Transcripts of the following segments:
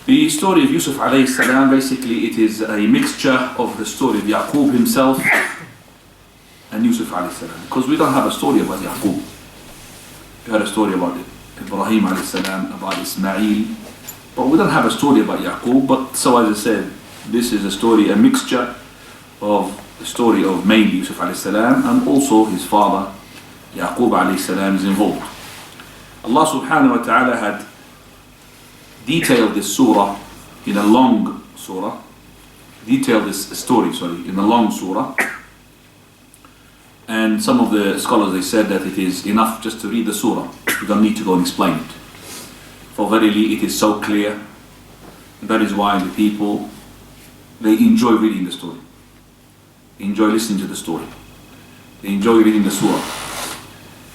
The story of Yusuf alayhi salam, basically it is a mixture of the story of Yaqub himself and Yusuf alayhi salam. Because we don't have a story about Yaqub. We had a story about Ibrahim alayhi salam, about Ismail, but we don't have a story about Yaqub. But so as I said, this is a story, a mixture of the story of mainly Yusuf alayhi salam and also his father Yaqub alayhi salam is involved. Allah subhanahu wa ta'ala had detailed this surah in a long surah, detailed this story, in a long surah. And some of the scholars, they said that it is enough just to read the surah. You don't need to go and explain it. For verily it is so clear. That is why the people, they enjoy reading the story. They enjoy listening to the story. They enjoy reading the surah.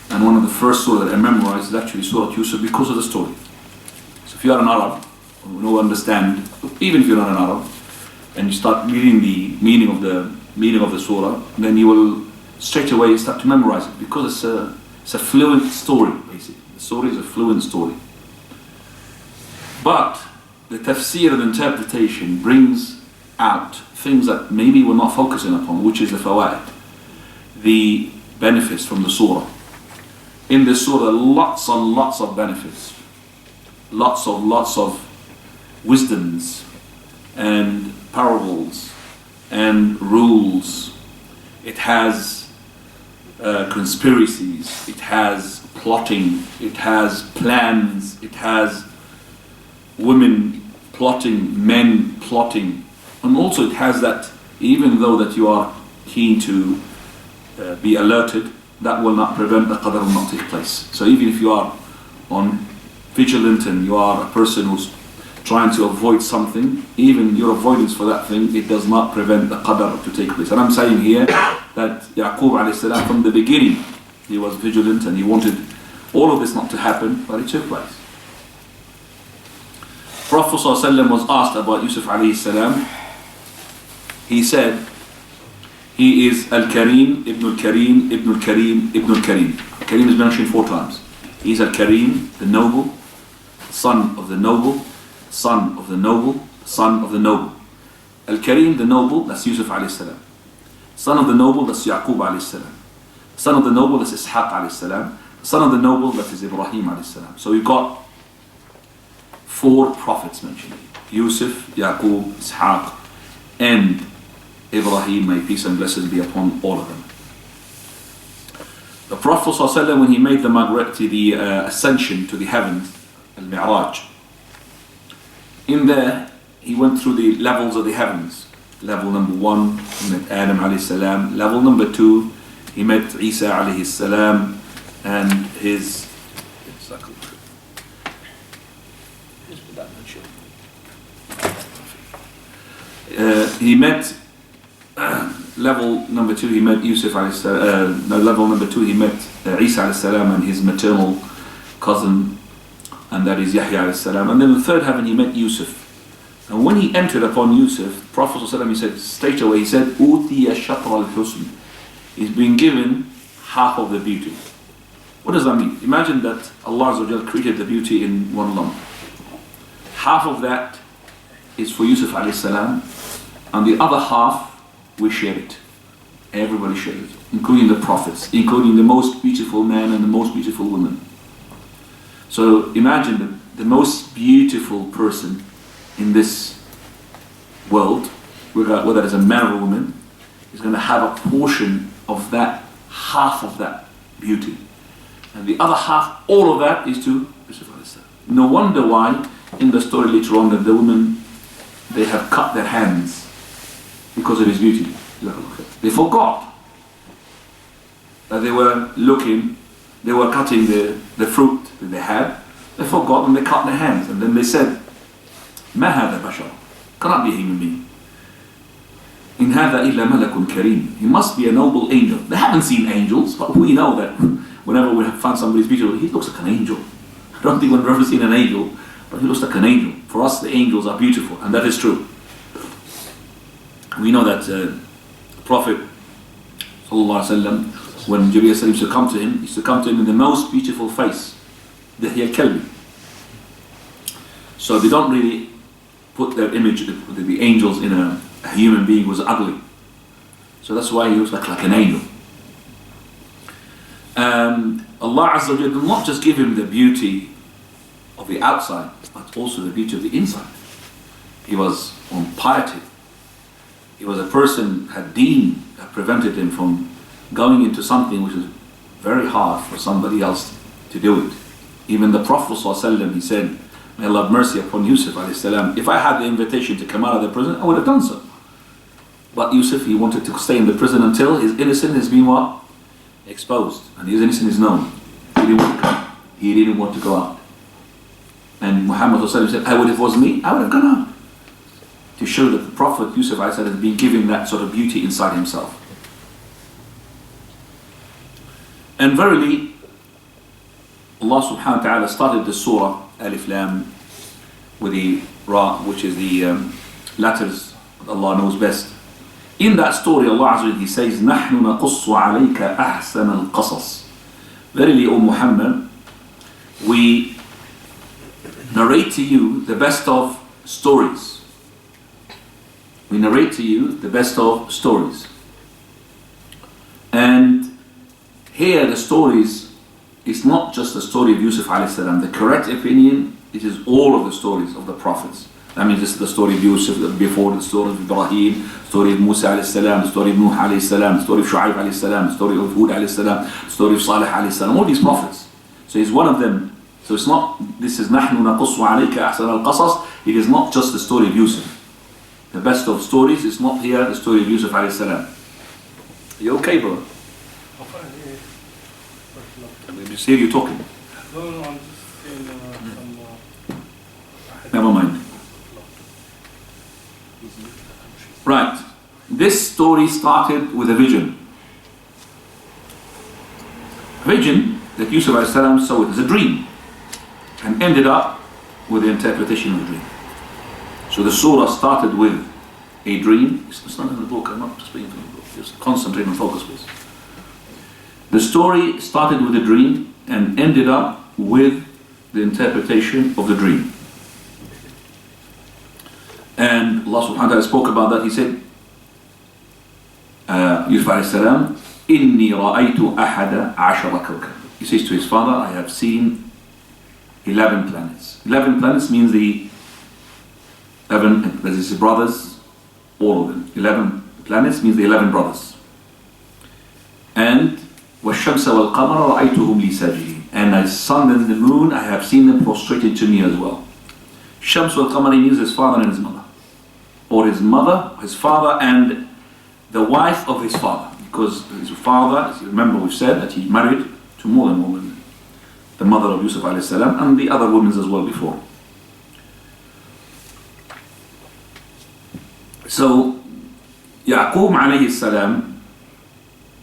And one of the first surah that I memorized is actually Surah Yusuf because of the story. So if you are an Arab, who understand, even if you're not an Arab, and you start reading the meaning of the surah, then you will straight away start to memorize it because it's a fluent story, basically. The story is a fluent story. But the tafsir and interpretation brings out things that maybe we're not focusing upon, which is the fawaid, the benefits from the surah. In this surah, lots and lots of benefits, lots of wisdoms and parables and rules. It has conspiracies, it has plotting, it has plans, it has women plotting, men plotting, and also it has that even though that you are keen to be alerted, that will not prevent the qadr will not take place. So even if you are on vigilant and you are a person who's trying to avoid something, even your avoidance for that thing, it does not prevent the qadr to take place. And I'm saying here that Yaqub alayhi salam, from the beginning, he was vigilant and he wanted all of this not to happen, but it took place. Prophet ﷺ was asked about Yusuf alayhi salam. He said, he is Al-Kareem, Ibn Al-Kareem, Ibn Al-Kareem, Ibn Al-Kareem. Kareem is mentioned 4 times. He is Al-Kareem, the noble, son of the noble, son of the noble, son of the noble. Al-Kareem, the noble, that's Yusuf alayhi salam. Son of the noble, that's Yaqub alayhi salam. Son of the noble, that's Ishaq alayhi salam. Son of the noble, that is Ibrahim alayhi salam. So we've got 4 prophets mentioned. Yusuf, Yaqub, Ishaq, and Ibrahim, may peace and blessings be upon all of them. The Prophet ﷺ, when he made the ascension to the heavens, al-Mi'raj, in there he went through the levels of the heavens. Level number 1, he met Adam alayhi salam. Level number 2, he met Isa alayhi salam and his he met level number 2, he met Yusuf alayhi salam. Level number 2, he met Isa alayhi salam and his maternal cousin, and that is Yahya alayhi salam. And then the 3rd heaven, he met Yusuf. And when he entered upon Yusuf, Prophet ﷺ, he said straight away, he said, "Utiya shatr al-husn." He's been given half of the beauty. What does that mean? Imagine that Allah Azza wa Jal created the beauty in one lump. Half of that is for Yusuf alayhi salam, and the other half we share it. Everybody shares it, including the prophets, including the most beautiful man and the most beautiful woman. So imagine the most beautiful person in this world, whether it's a man or a woman, is going to have a portion of that, half of that beauty. And the other half, all of that is to Yusuf alayhi salam. No wonder why in the story later on that the women, they have cut their hands because of his beauty. They forgot that they were cutting the fruit that they had. They forgot and they cut their hands, and then they said, "Ma hadha bashar," cannot be a human being. "In hadha illa malakun kareem," he must be a noble angel. They haven't seen angels, but we know that whenever we find somebody's beautiful, he looks like an angel. I don't think we've ever seen an angel, but he looks like an angel. For us, the angels are beautiful, and that is true. We know that the Prophet ﷺ, when Jibreel used to come to him, he used to come to him in the most beautiful face, Dihya al-Kalbi. So they don't really put their image, the angels in a human being was ugly. So that's why he looks like an angel. Allah Azza wa Jalla did not just give him the beauty of the outside, but also the beauty of the inside. He was on piety. He was a person, had deen that prevented him from going into something which is very hard for somebody else to do it. Even the Prophet ﷺ, he said, may Allah have mercy upon Yusuf alayhi, if I had the invitation to come out of the prison, I would have done so. But Yusuf, he wanted to stay in the prison until his innocence has been what? Exposed. And his innocence is known. He didn't want to go. He didn't want to go out. And Muhammad ﷺ said, if it was me, I would have gone out. To show that the Prophet Yusuf ﷺ has been given that sort of beauty inside himself. And verily, Allah subhanahu wa ta'ala started the surah, Alif Lam, with the Ra, which is the letters that Allah knows best. In that story, Allah Azza wa Jalla, He says, نَحْنُ نَقُصُّ عَلَيْكَ أَحْسَنَ الْقَصَصِ. Verily, O Muhammad, we narrate to you the best of stories. We narrate to you the best of stories. And here the stories, it's not just the story of Yusuf alayhi salam. The correct opinion, it is all of the stories of the prophets. I mean, this is the story of Yusuf, before the story of Ibrahim, the story of Musa alayhi salam, the story of Nuh alayhi salam, the story of Shu'aib alayhi salam, the story of Hud alayhi salam, the story of Salih alayhi salam, all these prophets. So he's one of them. So it's not, this is نَحْنُ نَقُصُّ عَلَيْكَ أَحْسَنَ الْقَصَصِ. It is not just the story of Yusuf. The best of stories is not here the story of Yusuf alayhi salam. Are you okay, brother? I just hear you talking. No, I'm just saying Never mind. Right. This story started with a vision. A vision that Yusuf alayhi salam saw it as a dream, and ended up with the interpretation of the dream. So the surah started with a dream. It's not in the book, I'm not speaking from the book. Just concentrate and focus, please. The story started with a dream and ended up with the interpretation of the dream. And Allah subhanahu wa ta'ala spoke about that. He said, Yusuf alayhi salam, إِنِّي رَأَيْتُ أَحَدَ عَشَرَ كَوْكَبًا. He says to his father, I have seen 11 planets. 11 planets means the 11, that is his brothers, all of them. 11 planets means the 11 brothers. And وَالشَّمْسَ وَالْقَمَرَ رَأَيْتُهُمْ لِي سَاجِدِينَ. And the sun and the moon, I have seen them prostrated to me as well. Shams wal-Qamari means his father and his mother. Or his mother, his father, and the wife of his father. Because his father, as you remember, we've said that he married to more than one woman. The mother of Yusuf alayhi salam and the other women as well before. So, Yaqub alayhi salam,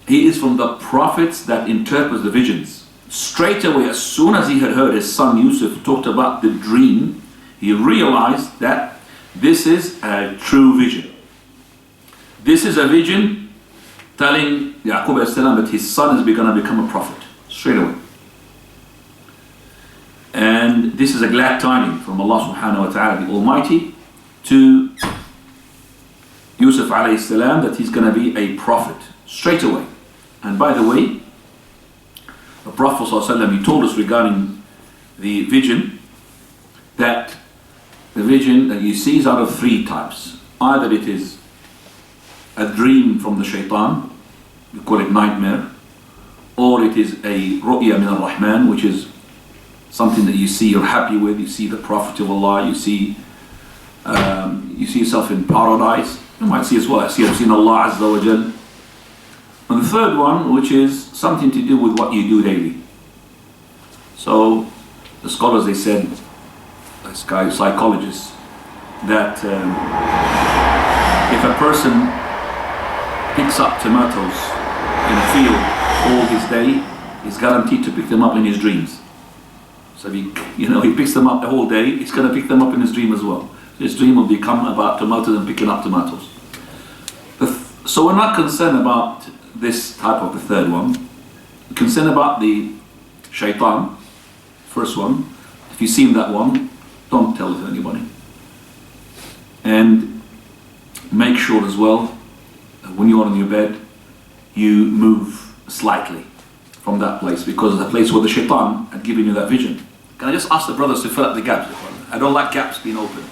he is from the prophets that interpret the visions. Straight away, as soon as he had heard his son Yusuf talked about the dream, he realized that this is a true vision. This is a vision telling Yaqub alayhi salam that his son is going to become a prophet. Straight away. And this is a glad tidings from Allah subhanahu wa ta'ala, the Almighty, to Yusuf alayhi salam that he's going to be a prophet. Straight away. And by the way, the Prophet ﷺ, he told us regarding the vision that the vision that you see is out of 3 types. Either it is a dream from the shaitan, we call it nightmare, or it is a ru'ya min al-Rahman, which is something that you see, you're happy with, you see the Prophet of Allah, you see yourself in paradise. You might see as well, I've seen Allah Azza wa Jal. And the third one, which is something to do with what you do daily. So the scholars, they said, this guy, psychologists, that if a person picks up tomatoes in a field all his day, he's guaranteed to pick them up in his dreams. So he picks them up the whole day, he's going to pick them up in his dream as well. His dream will become about tomatoes and picking up tomatoes. So we're not concerned about this type of the third one. We're concerned about the shaitan, first one. If you've seen that one, don't tell it to anybody. And make sure as well, when you're on your bed, you move slightly from that place, because of the place where the shaitan had given you that vision. Can I just ask the brothers to fill up the gaps? I don't like gaps being open.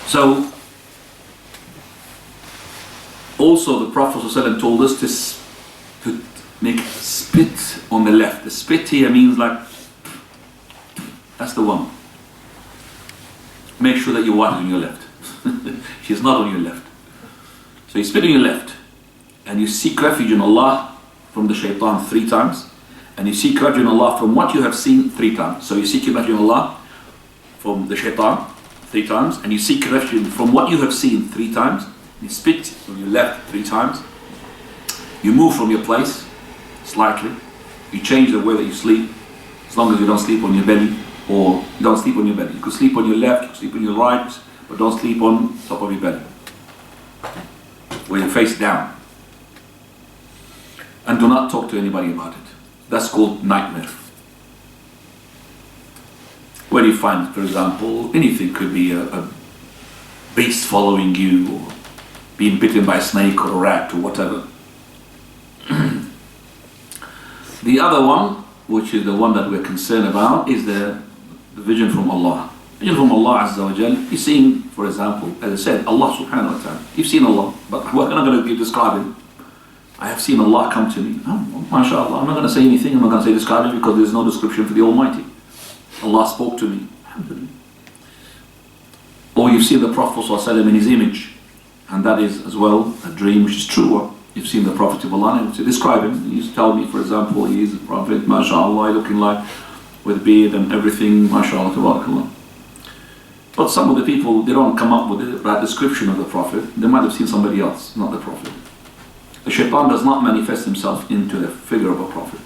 So, also the Prophet ﷺ told us to make spit on the left. The spit here means like, that's the one. Make sure that your wife is on your left. She's not on your left. So you spit on your left, and you seek refuge in Allah from the shaitan 3 times, and you seek refuge in Allah from what you have seen 3 times. So you seek refuge in Allah from the shaitan 3 times, and you seek refuge from what you have seen 3 times. You spit on your left 3 times. You move from your place slightly. You change the way that you sleep, as long as you don't sleep on your belly, or you don't sleep on your belly. You could sleep on your left, you could sleep on your right, but don't sleep on top of your belly, with your face down. And do not talk to anybody about it. That's called nightmare. Where you find, for example, anything could be a beast following you, or being bitten by a snake or a rat or whatever. The other one, which is the one that we're concerned about, is the vision from Allah. Vision from Allah Azza wa Jal. You've seen, for example, as I said, Allah subhanahu wa ta'ala. You've seen Allah, but we're not going to be describing. I have seen Allah come to me. Oh, mashallah, I'm not going to say anything, I'm not going to say describing, because there's no description for the Almighty. Allah spoke to me. Alhamdulillah. Or you've seen the Prophet ﷺ in his image, and that is as well a dream which is true. You've seen the Prophet of Allah, and to describe him, you tell me, for example, he is a Prophet, mashallah, looking like, with beard and everything, mashallah, tabarakallah. But some of the people, they don't come up with the right description of the Prophet. They might have seen somebody else, not the Prophet. The shaitan does not manifest himself into the figure of a Prophet.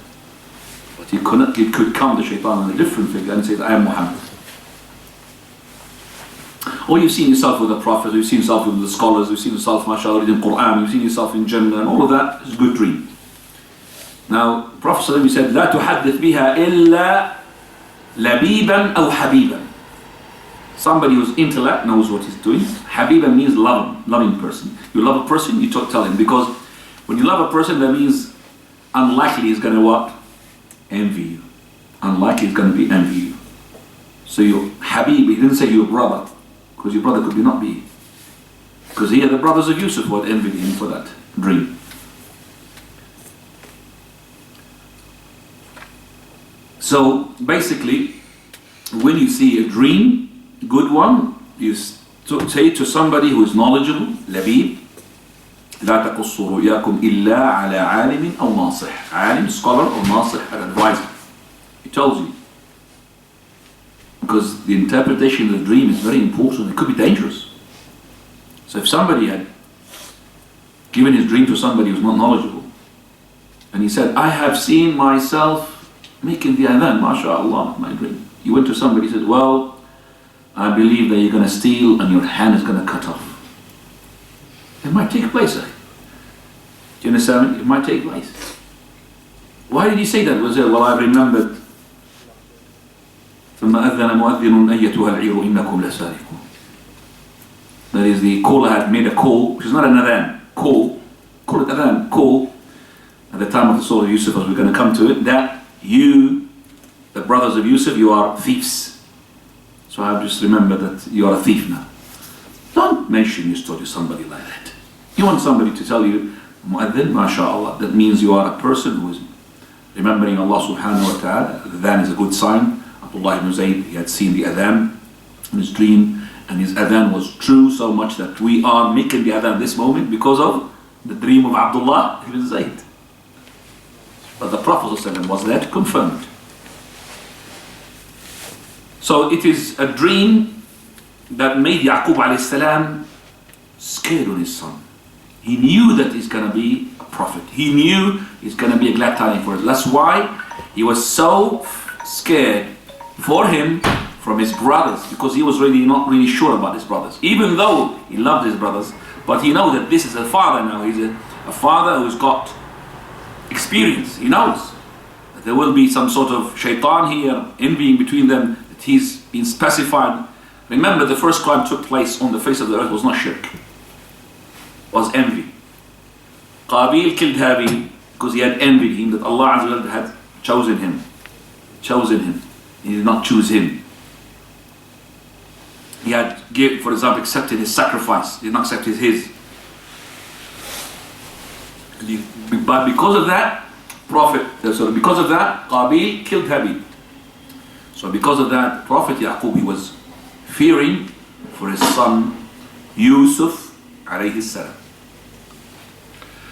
But it could come, the shaitan, in a different figure and say, I am Muhammad. Or you've seen yourself with the Prophet, you've seen yourself with the scholars, you've seen yourself, mashallah, reading Quran, you've seen yourself in Jannah, and all of that is a good dream. Now, Prophet ﷺ said, لا تحدث بها إلا لبيبا أو حبيبا. Somebody whose intellect knows what he's doing. Habiba means loving person. You love a person, you tell him, because when you love a person, that means unlikely he's going to what? Envy you. Unlikely he's going to be envy you. So your Habib, he didn't say your brother, because your brother could not be. Because here the brothers of Yusuf would envy him for that dream. So basically, when you see a dream, good one, you say to somebody who is knowledgeable, labib, لا تقصوا رؤياكم إلا على عالم أو ناصح. عالم, scholar, or ناصح, an advisor. He tells you. Because the interpretation of the dream is very important. It could be dangerous. So if somebody had given his dream to somebody who's not knowledgeable, and he said, I have seen myself making the adhan, mashallah, my dream. You went to somebody, said, well, I believe that you're going to steal and your hand is going to cut off. It might take place. Do you understand? It might take place. Why did he say that? Was it, well, I remembered. ثم أذن مؤذن أيتها العير إنكم لسارقون. That is, the caller had made a call, which is not an adhan, call it adhan, call, at the time of the Surah of Yusuf, as we're going to come to it, that you, the brothers of Yusuf, you are thieves. So I have just remembered that you are a thief now. Don't mention your story to somebody like that. You want somebody to tell you, Mu'adhin, mashallah, that means you are a person who is remembering Allah subhanahu wa ta'ala. The adhan is a good sign. Abdullah ibn Zayd, he had seen the adhan in his dream, and his adhan was true so much that we are making the adhan this moment because of the dream of Abdullah ibn Zayd. But the Prophet ﷺ was there to confirm it. So it is a dream that made Yaqub alayhi salam scared on his son. He knew that he's going to be a prophet. He knew he's going to be a glad tidings for us. That's why he was so scared for him from his brothers, because he was really not really sure about his brothers. Even though he loved his brothers, but he knows that this is a father now. He's a father who's got experience. He knows that there will be some sort of shaitan here, envying between them, that he's been specified. Remember, the first crime took place on the face of the earth was not shirk, was envy. Qabil killed Habil because he had envied him that Allah Azza wa Jalla had chosen him. He did not choose him. He had, for example, accepted his sacrifice. He did not accept his. But because of that, because of that, Qabil killed Habil. So because of that, Prophet Yaqub, he was fearing for his son Yusuf عليه السلام.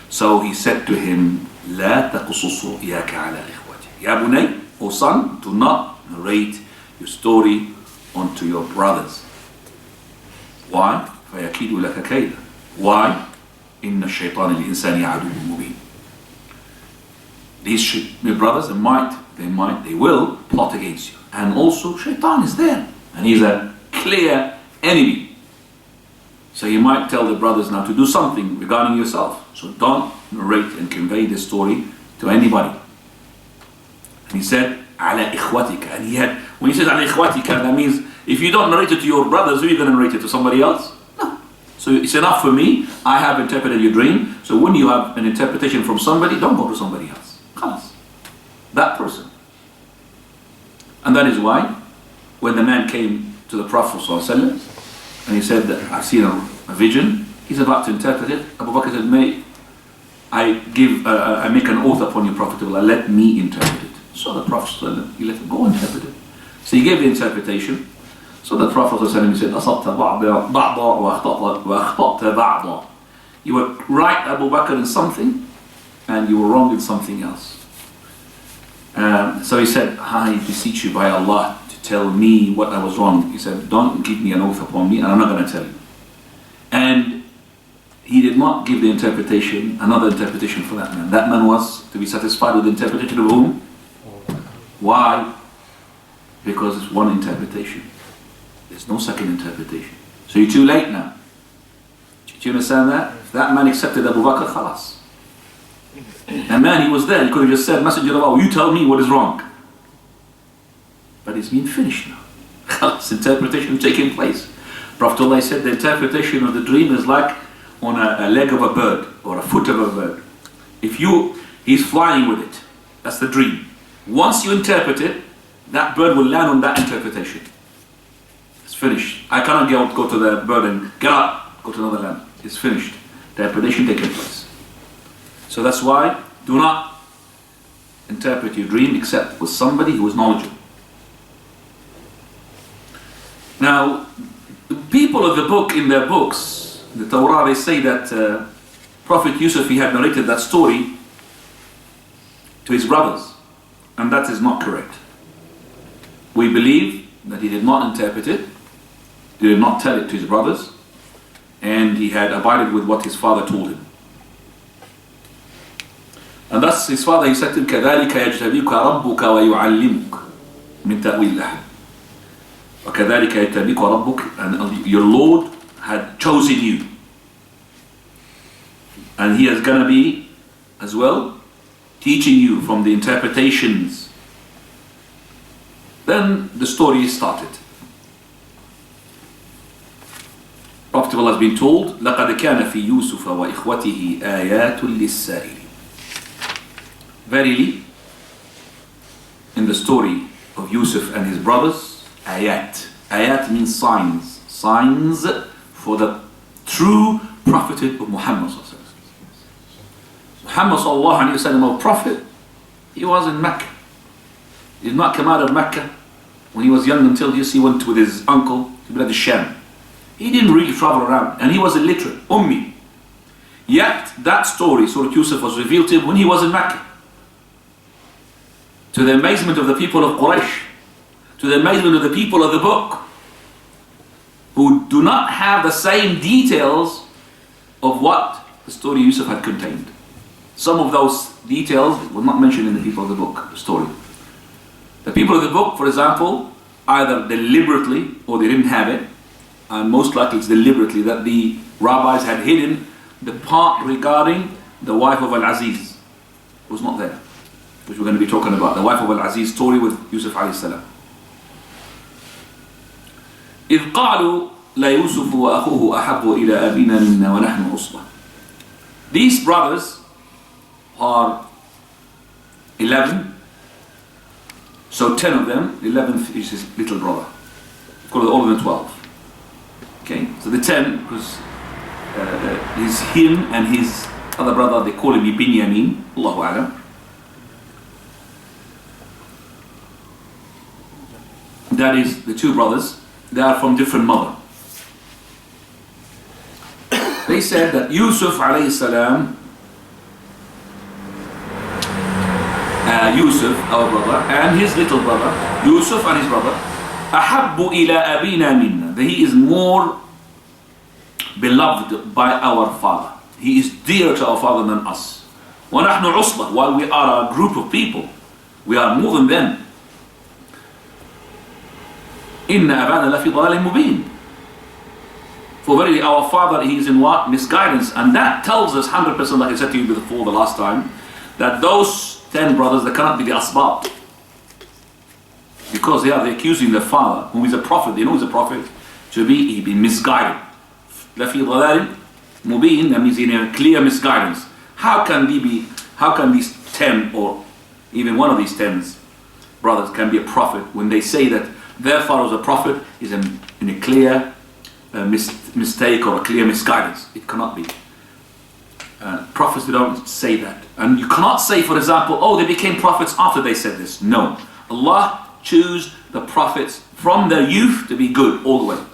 So he said to him, لا تقصص رؤياك على إخوتك. يا بني, O son, do not narrate your story onto your brothers. Why? فيكيد لك كيدا. Why? إن الشيطان الإنسان عدو مبين. These brothers, they will plot against you. And also, shaitan is there. And he's a clear enemy. So you might tell the brothers now to do something regarding yourself. So don't narrate and convey this story to anybody. And he said, على إخوتك. And he had, when he says على إخوتك, that means if you don't narrate it to your brothers, who are you going to narrate it to? Somebody else? No. So it's enough for me. I have interpreted your dream. So when you have an interpretation from somebody, don't go to somebody else. Khalas. That person. And that is why when the man came to the Prophet ﷺ, and he said that I've seen a vision, he's about to interpret it. Abu Bakr said, may I make an oath upon you, Prophet of Allah, let me interpret it. So the Prophet ﷺ, he let him go interpret it. So he gave the interpretation. So the Prophet ﷺ, he said, أصبت بعضا وأخطأت بعضا. You were right, Abu Bakr, in something, and you were wrong in something else. So he said, I beseech you by Allah to tell me what I was wrong. He said, don't give me an oath upon me, and I'm not going to tell you. And he did not give the interpretation, another interpretation for that man. That man was to be satisfied with the interpretation of whom? Why? Because it's one interpretation. There's no second interpretation. So you're too late now. Do you understand that? If that man accepted Abu Bakr, khalas. And man, he was there. He could have just said, Messenger of Allah, you tell me what is wrong. But it's been finished now. Khalas, interpretation taking place. Prophet Allah said the interpretation of the dream is like on a leg of a bird or a foot of a bird. He's flying with it. That's the dream. Once you interpret it, that bird will land on that interpretation. It's finished. I cannot go to the bird and get up, go to another land. It's finished. The interpretation taking place. So that's why do not interpret your dream except with somebody who is knowledgeable. Now, the people of the book, in their books, the Torah, they say that Prophet Yusuf, he had narrated that story to his brothers, and that is not correct. We believe that he did not interpret it, he did not tell it to his brothers, and he had abided with what his father told him. And thus his father, he said to him, كَذَلِكَ يَجْتَبِيكَ رَبُّكَ وَيُعَلِّمُكَ مِنْ تَأْوِيلِ الْأَحْلَامِ وَكَذَلِكَ يَجْتَبِيكَ رَبُّكَ. And your Lord had chosen you. And he is going to be, as well, teaching you from the interpretations. Then the story started. Prophet of Allah has been told, لَقَدْ كَانَ فِي يُوسُفَ وَإِخْوَتِهِ آيَاتٌ لِلسَّائِلِ. Verily, in the story of Yusuf and his brothers, ayat. Ayat means signs. Signs for the true prophethood of Muhammad. Muhammad sallallahu alayhi wa sallam, a prophet, he was in Mecca. He did not come out of Mecca when he was young until he went with his uncle to Bilad al-Sham. He didn't really travel around, and he was illiterate, ummi. Yet that story, Surah Yusuf, was revealed to him when he was in Mecca. To the amazement of the people of Quraysh, to the amazement of the people of the book, who do not have the same details of what the story of Yusuf had contained. Some of those details were not mentioned in the people of the book, the story. The people of the book, for example, either deliberately or they didn't have it, and most likely it's deliberately that the rabbis had hidden the part regarding the wife of Al-Aziz. It was not there. which we're going to be talking about, the wife of Al-Aziz story with Yusuf alayhi salam. إذ قالوا لا يوسف وأخوه أحب إلى أبينا منا ونحن عصبة. These brothers are 11, so 10 of them, the 11th is his little brother. Call it all of them 12. Okay, so the 10, because is him and his other brother, they call him Binyamin, Allahu A'lam. That is the two brothers, they are from different mother. They said that Yusuf alayhi salam, Yusuf, our brother, and his little brother, Yusuf and his brother, أحب إلى أبينا منا, that he is more beloved by our father. He is dearer to our father than us. وَنَحْنُ عُصْبَةٌ, while we are a group of people, we are more than them. إِنَّ أَبَانَ لَفِي ضَلَالٍ مُبِينٍ. For verily our father, he is in what? Misguidance. And that tells us 100%, like I said to you before the last time, that those 10 brothers, they cannot be the asbab. Because they are accusing their father, who is a prophet, they know he's a prophet, to be misguided. لَفِي ضَلَالٍ مُبِينٍ, that means in a clear misguidance. How can these 10 or even one of these 10 brothers can be a prophet when they say that their father was a prophet is in a clear mistake or a clear misguidance? It cannot be. Prophets, they don't say that. And you cannot say, for example, oh, they became prophets after they said this. No. Allah choose the prophets from their youth to be good all the way.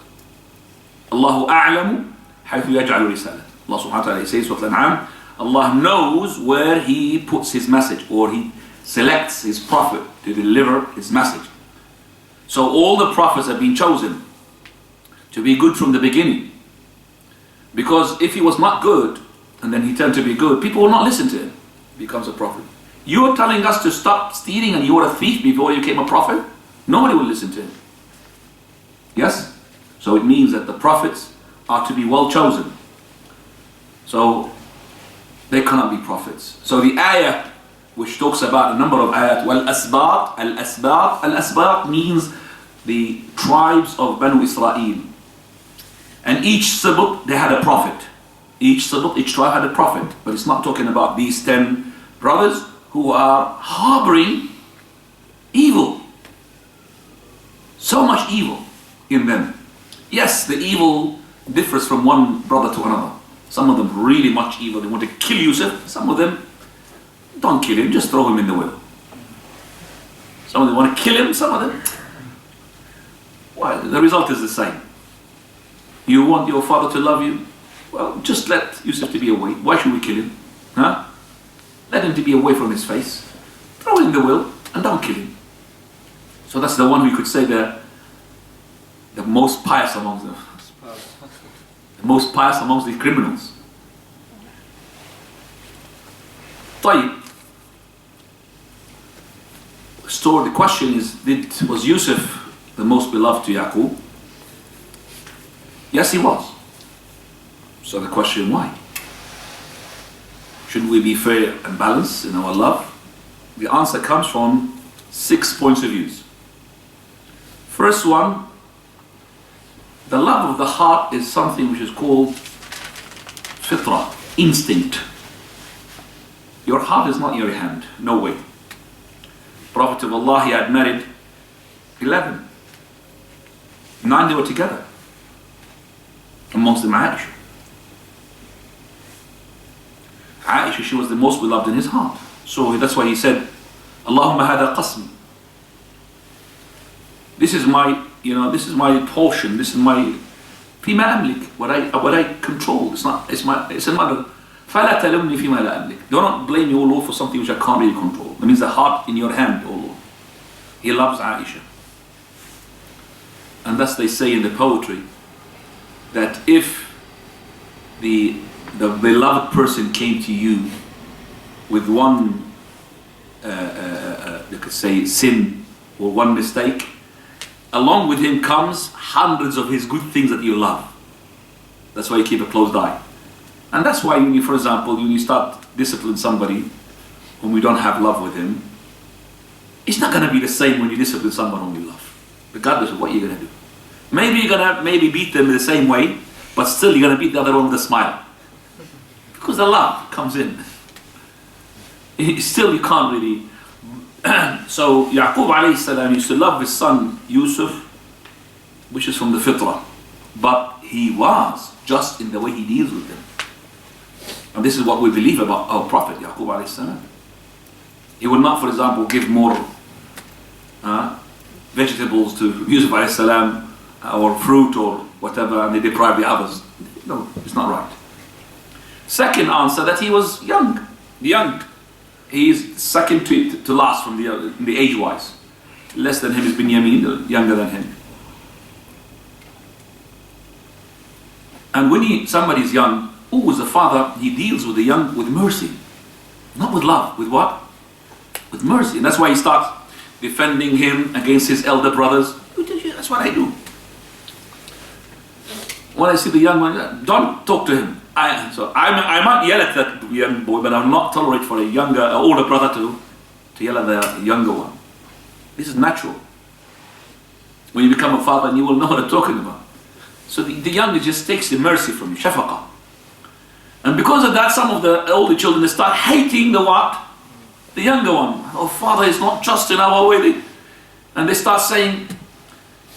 Allahu a'lamu haythu yaj'alu risalah. Allah subhanahu wa ta'ala says, Surah Al-An'am, Allah knows where He puts His message, or He selects His prophet to deliver His message. So all the prophets have been chosen to be good from the beginning. Because if he was not good, and then he turned to be good, people will not listen to him. He becomes a prophet. You are telling us to stop stealing and you were a thief before you became a prophet? Nobody will listen to him. Yes? So it means that the prophets are to be well chosen. So they cannot be prophets. So the ayah which talks about a number of ayat, wal-asbat, al-asbat, al-asbat means the tribes of Banu Israel. And each sibt, they had a prophet. Each sibt, each tribe had a prophet. But it's not talking about these 10 brothers who are harboring evil. So much evil in them. Yes, the evil differs from one brother to another. Some of them really much evil. They want to kill Yusuf. Some of them, don't kill him, just throw him in the well. Some of them want to kill him, some of them, well, the result is the same. You want your father to love you? Well, just let Yusuf to be away. Why should we kill him? Huh? Let him to be away from his face. Throw him in the well and don't kill him. So that's the one we could say the most pious amongst them. The most pious amongst the criminals. طيب. So the question is, was Yusuf the most beloved to Yaqub? Yes, he was. So the question, why? Should we be fair and balanced in our love? The answer comes from 6 points of view. First one, the love of the heart is something which is called fitra, instinct. Your heart is not your hand, no way. Prophet of Allah, he had married 11. 9 they were together. Amongst them Aisha. Aisha, she was the most beloved in his heart. So that's why he said, Allahumma hada qasm. This is my, this is my portion, this is my fima amlik, what I control. It's a matter. فَلَا تَلُمْنِي فِيمَا لَا أَمْلِكْ. Do not blame me, O Lord, for something which I can't really control. That means the heart in your hand, O Lord. He loves Aisha. And thus they say in the poetry that if the beloved person came to you with one, you could say, sin or one mistake, along with him comes hundreds of his good things that you love. That's why you keep a close eye. And that's why, for example, when you start disciplining somebody whom we don't have love with him, it's not going to be the same when you discipline someone whom you love, regardless of what you're going to do. Maybe you're going to beat them in the same way, but still you're going to beat the other one with a smile. Because the love comes in. Still you can't really... So Yaqub alayhi salam used to love his son Yusuf, which is from the fitrah. But he was just in the way he deals with them. And this is what we believe about our Prophet Yaqub alayhi salam. He would not, for example, give more vegetables to Yusuf alayhi salam or fruit or whatever, and they deprive the others. No, it's not right. Second answer, that he was young. He is second to last from the age-wise. Less than him is Binyamin, younger than him. And when somebody is young, as a father, he deals with the young with mercy. Not with love, with what? With mercy. And that's why he starts defending him against his elder brothers. That's what I do. When I see the young one, don't talk to him. I might yell at that young boy, but I will not tolerate for older brother to yell at the younger one. This is natural. When you become a father, you will know what I'm talking about. So the younger just takes the mercy from you, shafaqah. And because of that, some of the older children, they start hating the what? The younger one. Oh, father is not just in our way. And they start saying,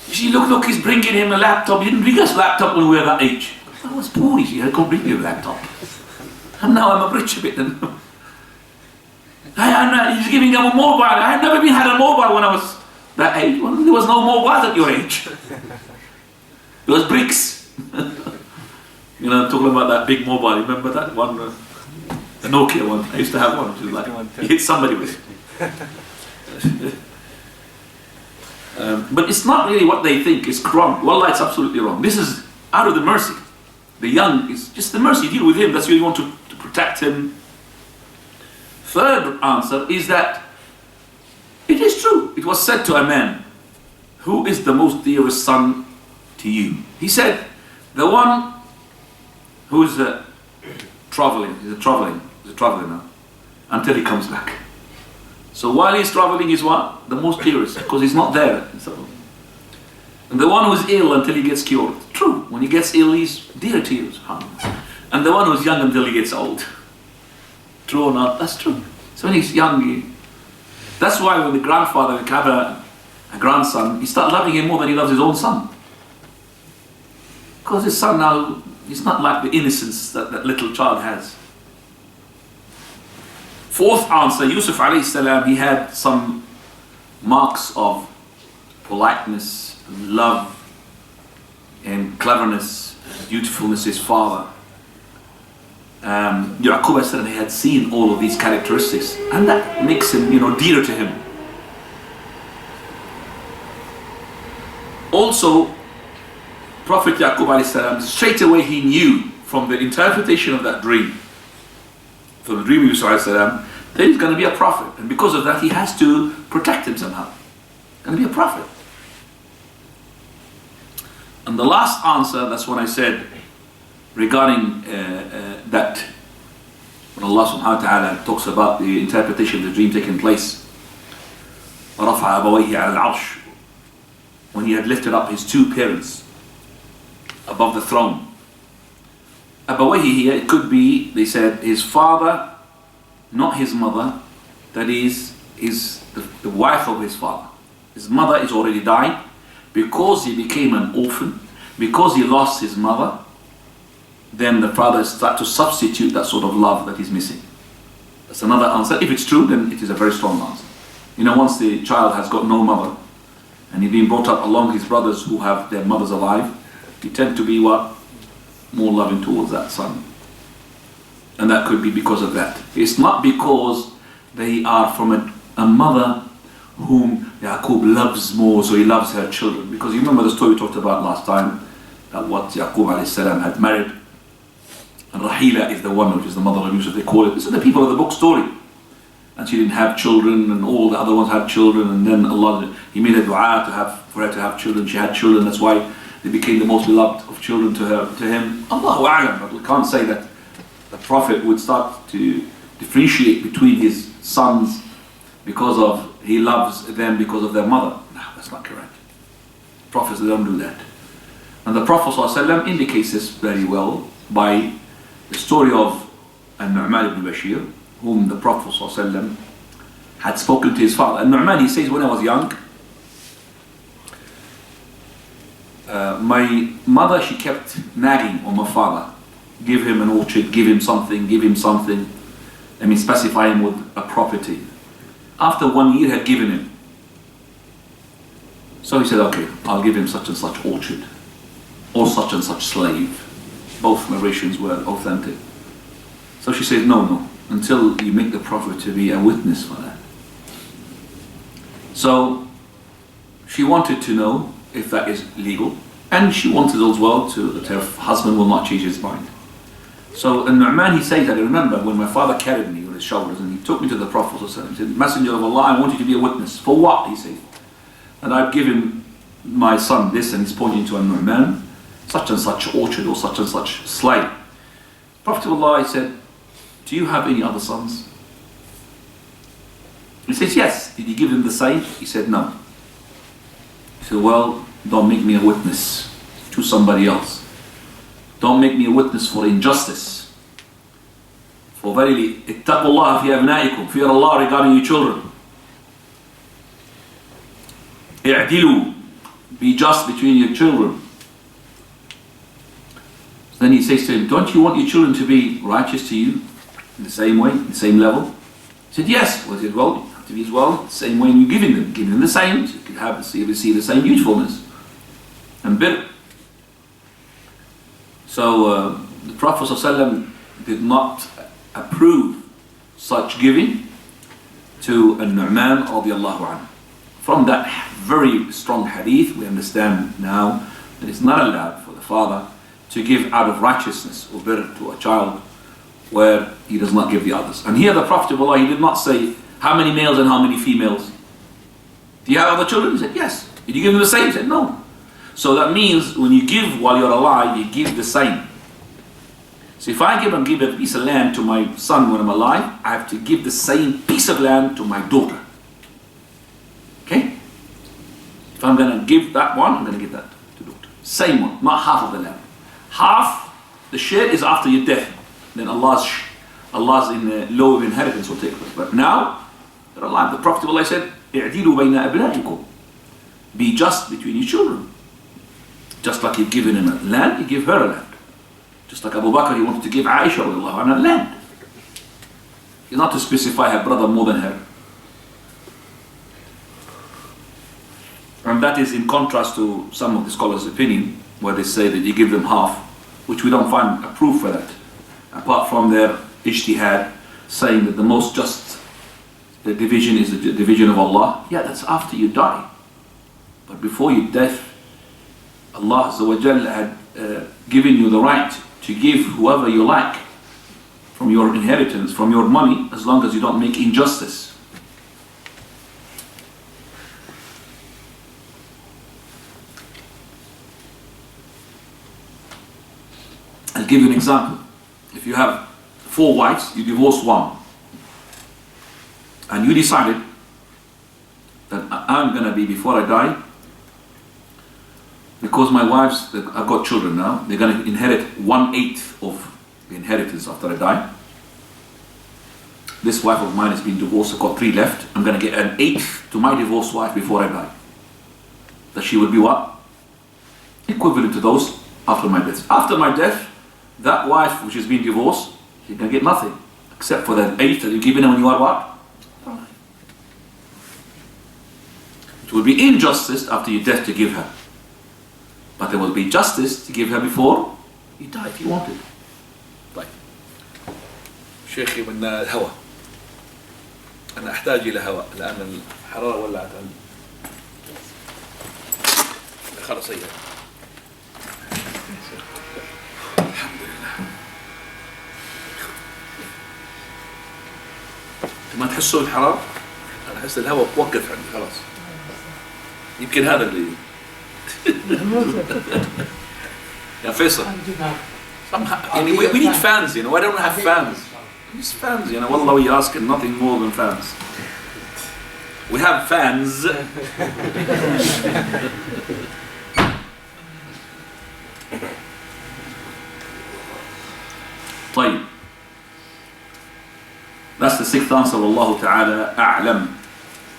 see, look, he's bringing him a laptop. He didn't bring us a laptop when we were that age. I was poor, you see, I couldn't bring you a laptop. And now I'm a rich a bit. He's giving them a mobile. I had never had a mobile when I was that age. Well, there was no mobile at your age. There was bricks. Talking about that big mobile. Remember that one? The Nokia one. I used to have one. Which was like, you hit somebody with it. But it's not really what they think is wrong. Wallah, it's absolutely wrong. This is out of the mercy. The young is just the mercy. Deal with him. That's why you want to protect him. Third answer is that it is true. It was said to a man, who is the most dearest son to you? He said, the one who is traveling. He's a traveler now, until he comes back. So while he's traveling, he's what? The most dearest, because he's not there. So, and the one who's ill until he gets cured. True, when he gets ill, he's dear to you. And the one who's young until he gets old. True or not? That's true. So when he's young, that's why when the grandfather would have a grandson, he starts loving him more than he loves his own son. Because his son now, he's not like the innocence that little child has. Fourth answer, Yusuf alayhi salam, he had some marks of politeness, love, and cleverness, dutifulness to his father. Yaqub said he had seen all of these characteristics, and that makes him, dearer to him. Also, Prophet Yaqub alayhi salam, straight away he knew from the interpretation of that dream, from the dream of Yusuf alayhi salam, that he's going to be a prophet, and because of that he has to protect him somehow. Going to be a prophet. And the last answer, that's what I said regarding that when Allah subhanahu wa ta'ala talks about the interpretation of the dream taking place, رَفَعَ أَبَوَيْهِ عَلَى الْعَرْشِ, when he had lifted up his two parents above the throne. Abawayhi here, it could be, they said, his father, not his mother, that is the wife of his father. His mother is already died. Because he became an orphan, because he lost his mother, then the father starts to substitute that sort of love that he's missing. That's another answer. If it's true, then it is a very strong answer. Once the child has got no mother, and he's been brought up along his brothers who have their mothers alive, you tend to be what? More loving towards that son. And that could be because of that. It's not because they are from a mother whom Yaqub loves more, so he loves her children. Because you remember the story we talked about last time, that what Yaqub alayhi salam had married, and Rahila is the one which is the mother of Yusuf, they call it. This is the people of the book story. And she didn't have children, and all the other ones had children, and then Allah, He made a dua for her to have children. She had children, that's why they became the most beloved of children to him. Allahu A'lam, but we can't say that the Prophet would start to differentiate between his sons because of he loves them because of their mother. No, that's not correct. Prophets don't do that. And the Prophet ﷺ indicates this very well by the story of Nu'man ibn Bashir, whom the Prophet ﷺ had spoken to his father. And Nu'man, he says, when I was young, my mother, she kept nagging on my father. Give him an orchard, give him something, give him something. I mean, specify him with a property. After 1 year had given him. So he said, okay, I'll give him such and such orchard, or such and such slave. Both narrations were authentic. So she said, no, until you make the Prophet to be a witness for that. So she wanted to know if that is legal, and she wanted as well that her husband will not change his mind. So Nu'man, he says, I remember when my father carried me on his shoulders and he took me to the Prophet. He said, Messenger of Allah, I want you to be a witness. For what? He said. And I've given my son this, and he's pointing to a Nu'man, such and such orchard or such and such slave. Prophet of Allah, he said, do you have any other sons? He says, yes. Did you give him the same? He said, no. He said, well, don't make me a witness to somebody else. Don't make me a witness for injustice. For verily, ittaqu Allah fi abnaikum, fear Allah regarding your children. I'dilu, be just between your children. Then he says to him, don't you want your children to be righteous to you in the same way, the same level? He said, yes. Well, he said, well, you have to be as well, the same way you're giving them the same, so you can receive the same usefulness and bir. So the Prophet ﷺ did not approve such giving to Nu'man radiallahu anhu. From that very strong hadith, we understand now that it's not allowed for the father to give out of righteousness or bir to a child where he does not give the others. And here the Prophet of Allah, he did not say how many males and how many females. Do you have other children? He said, yes. Did you give them the same? He said, no. So that means when you give while you're alive, you give the same. So if I give a piece of land to my son when I'm alive, I have to give the same piece of land to my daughter. Okay? If I'm going to give that one, I'm going to give that to daughter. Same one, not half of the land. Half, the share is after your death. Then Allah's law of inheritance will take place. But now, they're alive. The Prophet of Allah said, "I'dilu bayna abnaikum." Be just between your children. Just like you've given him a land, you give her a land. Just like Abu Bakr, he wanted to give Aisha a land. He's not to specify her brother more than her. And that is in contrast to some of the scholars' opinion, where they say that you give them half, which we don't find a proof for that, apart from their ijtihad, saying that the most just division is the division of Allah. Yeah, that's after you die. But before your death, Allah Azza wa Jalla had given you the right to give whoever you like from your inheritance, from your money, as long as you don't make injustice. I'll give you an example. If you have 4 wives, you divorce one, and you decided that I'm going to be, before I die, because my wives, I've got children now, they're going to inherit 1/8 of the inheritance after I die. This wife of mine has been divorced, I've got 3 left. I'm going to get 1/8 to my divorced wife before I die. That she would be what? Equivalent to those after my death. After my death, that wife which has been divorced, she's going to get nothing, except for that 1/8 that you've given her when you are what? It would be injustice after your death to give her. But there will be justice to give her before you die if you wanted. طيب شيخي من الهواء أنا أحتاج إلى هواء لأن الحرارة ولعت عندي. خلاص هي الحمد لله. ما تحسوا بالحرارة؟ أنا أحس الهواء وقف عندي خلاص. يمكن هذا اللي يا فيصل. We need fans, you know. I don't have fans. Just fans, you know. Wallah, we ask nothing more than fans. We have fans. طيب. That's the sixth answer. Wallahu ta'ala a'lam.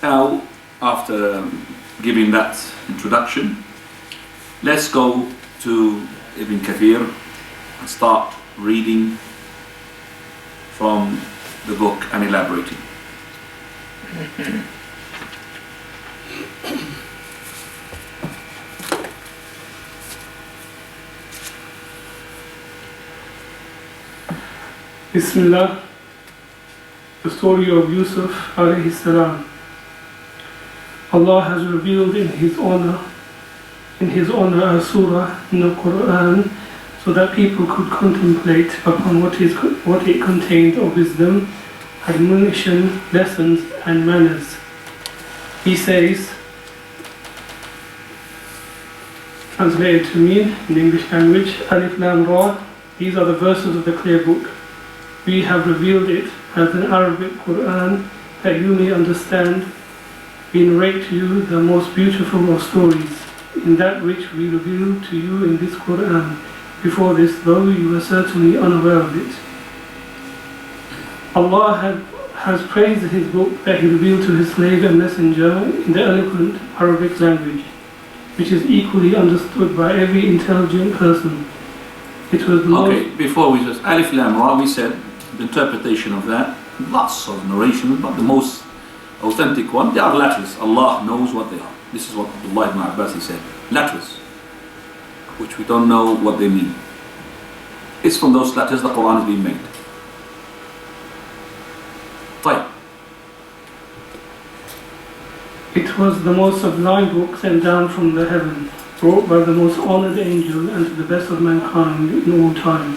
Now, after giving that introduction, let's go to Ibn Kathir and start reading from the book and elaborating. Bismillah, the story of Yusuf alayhi salam. Allah has revealed in His honor a surah in the Quran so that people could contemplate upon what it contained of wisdom, admonition, lessons and manners. He says, translated to mean in English language, Alif Lam Ra, these are the verses of the clear book. We have revealed it as an Arabic Quran that you may understand. We narrate to you the most beautiful of stories in that which we revealed to you in this Quran. Before this, though you were certainly unaware of it. Allah has praised His book that He revealed to His slave and messenger in the eloquent Arabic language, which is equally understood by every intelligent person. It was the Okay, before we just Alif Lam Ra, we said the interpretation of that, lots of narration, but the most authentic one, they are letters. Allah knows what they are. This is what Abdullah ibn Abbas said. Letters, which we don't know what they mean. It's from those letters the Quran is being made. طيب. It was the most sublime book sent down from the heaven, brought by the most honored angel and to the best of mankind in all time.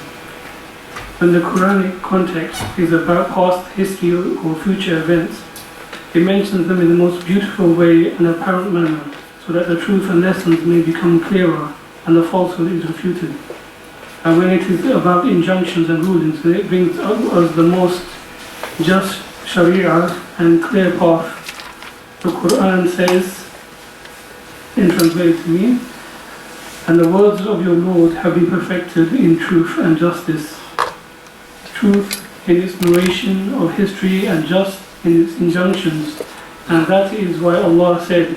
When the Quranic context is about past history or future events, it mentions them in the most beautiful way and apparent manner, so that the truth and lessons may become clearer and the falsehood is refuted. And when it is about injunctions and rulings, then it brings us the most just sharia and clear path. The Quran says, in translated to me, and the words of your Lord have been perfected in truth and justice. Truth in its narration of history and just in its injunctions, and that is why Allah said,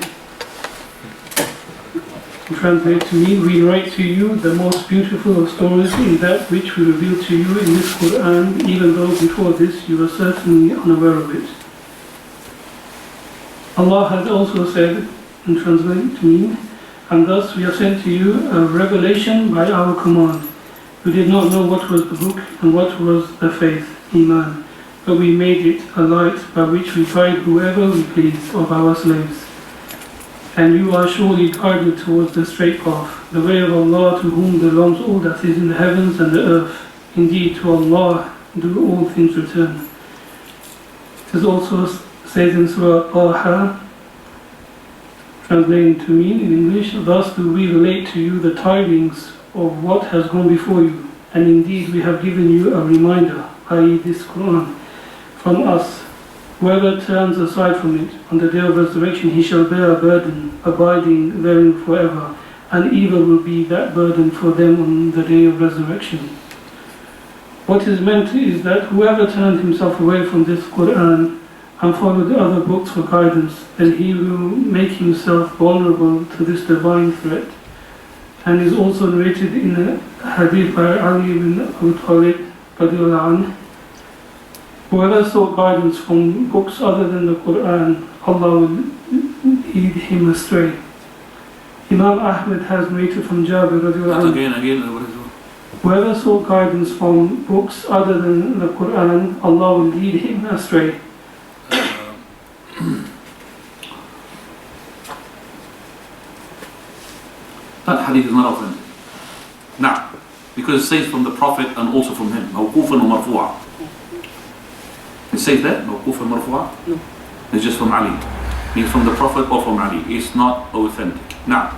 translate to me, we narrate to you the most beautiful of stories in that which we reveal to you in this Quran, even though before this you were certainly unaware of it. Allah has also said, and translate to me, and thus we have sent to you a revelation by our command. We did not know what was the book and what was the faith, Iman, but we made it a light by which we guide whoever we please of our slaves. And you are surely guided towards the straight path, the way of Allah, to whom belongs all that is in the heavens and the earth. Indeed, to Allah do all things return. It is also says in Surah Taha, translating to me in English, thus do we relate to you the tidings of what has gone before you, and indeed we have given you a reminder, i.e. this Quran, from us. Whoever turns aside from it on the day of resurrection, he shall bear a burden, abiding therein forever, and evil will be that burden for them on the day of resurrection. What is meant is that whoever turned himself away from this Quran and followed other books for guidance, then he will make himself vulnerable to this divine threat. And is also narrated in a hadith by Ali ibn Abu Talib radiallahu anhu, whoever sought guidance from books other than the Quran, Allah will lead him astray. Imam Ahmed has narrated from Jabir radiallahu anhu, Again, what is it? whoever sought guidance from books other than the Quran, Allah will lead him astray. That hadith is not authentic. Now, because it says from the Prophet and also from him, موقوفا ومرفوعا. It says that, موقوفا ومرفوعا? No. It's just from Ali. It's from the Prophet or from Ali. It's not authentic. Now,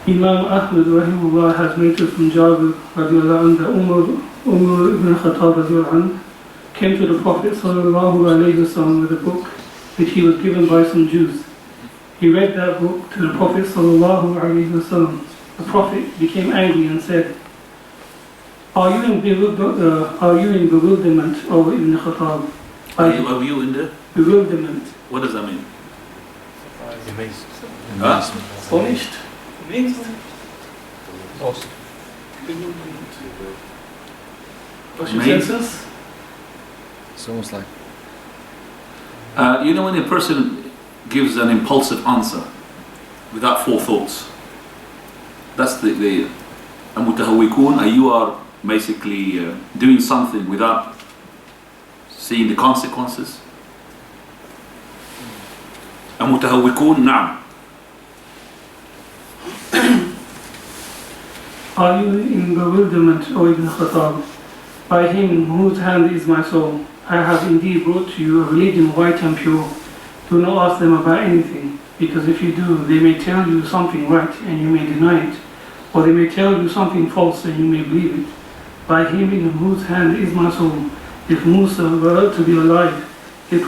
Imam Ahmed rahimahullah has narrated from Jabir radiallahu anhu that Umar ibn Khattab radiallahu anhu came to the Prophet sallallahu alayhi wasallam with a book which he was given by some Jews. He read that book to the Prophet ﷺ. The Prophet became angry and said, Are you in bewilderment, O Ibn Khattab? Are you in the bewilderment? What does that mean? Amazed. Astonished? Amazed. Awesome. What's your Amazed? senses? It's almost like You know when a person gives an impulsive answer without forethoughts, that's the mutahawwikun, you are basically doing something without seeing the consequences. Mutahawwikun, na'am. Are you in bewilderment, O Ibn Khattab? By him in whose hand is my soul, I have indeed brought to you a religion white and pure. Do not ask them about anything, because if you do, they may tell you something right and you may deny it, or they may tell you something false and you may believe it. By him in whose hand is my soul, if Musa were to be alive, it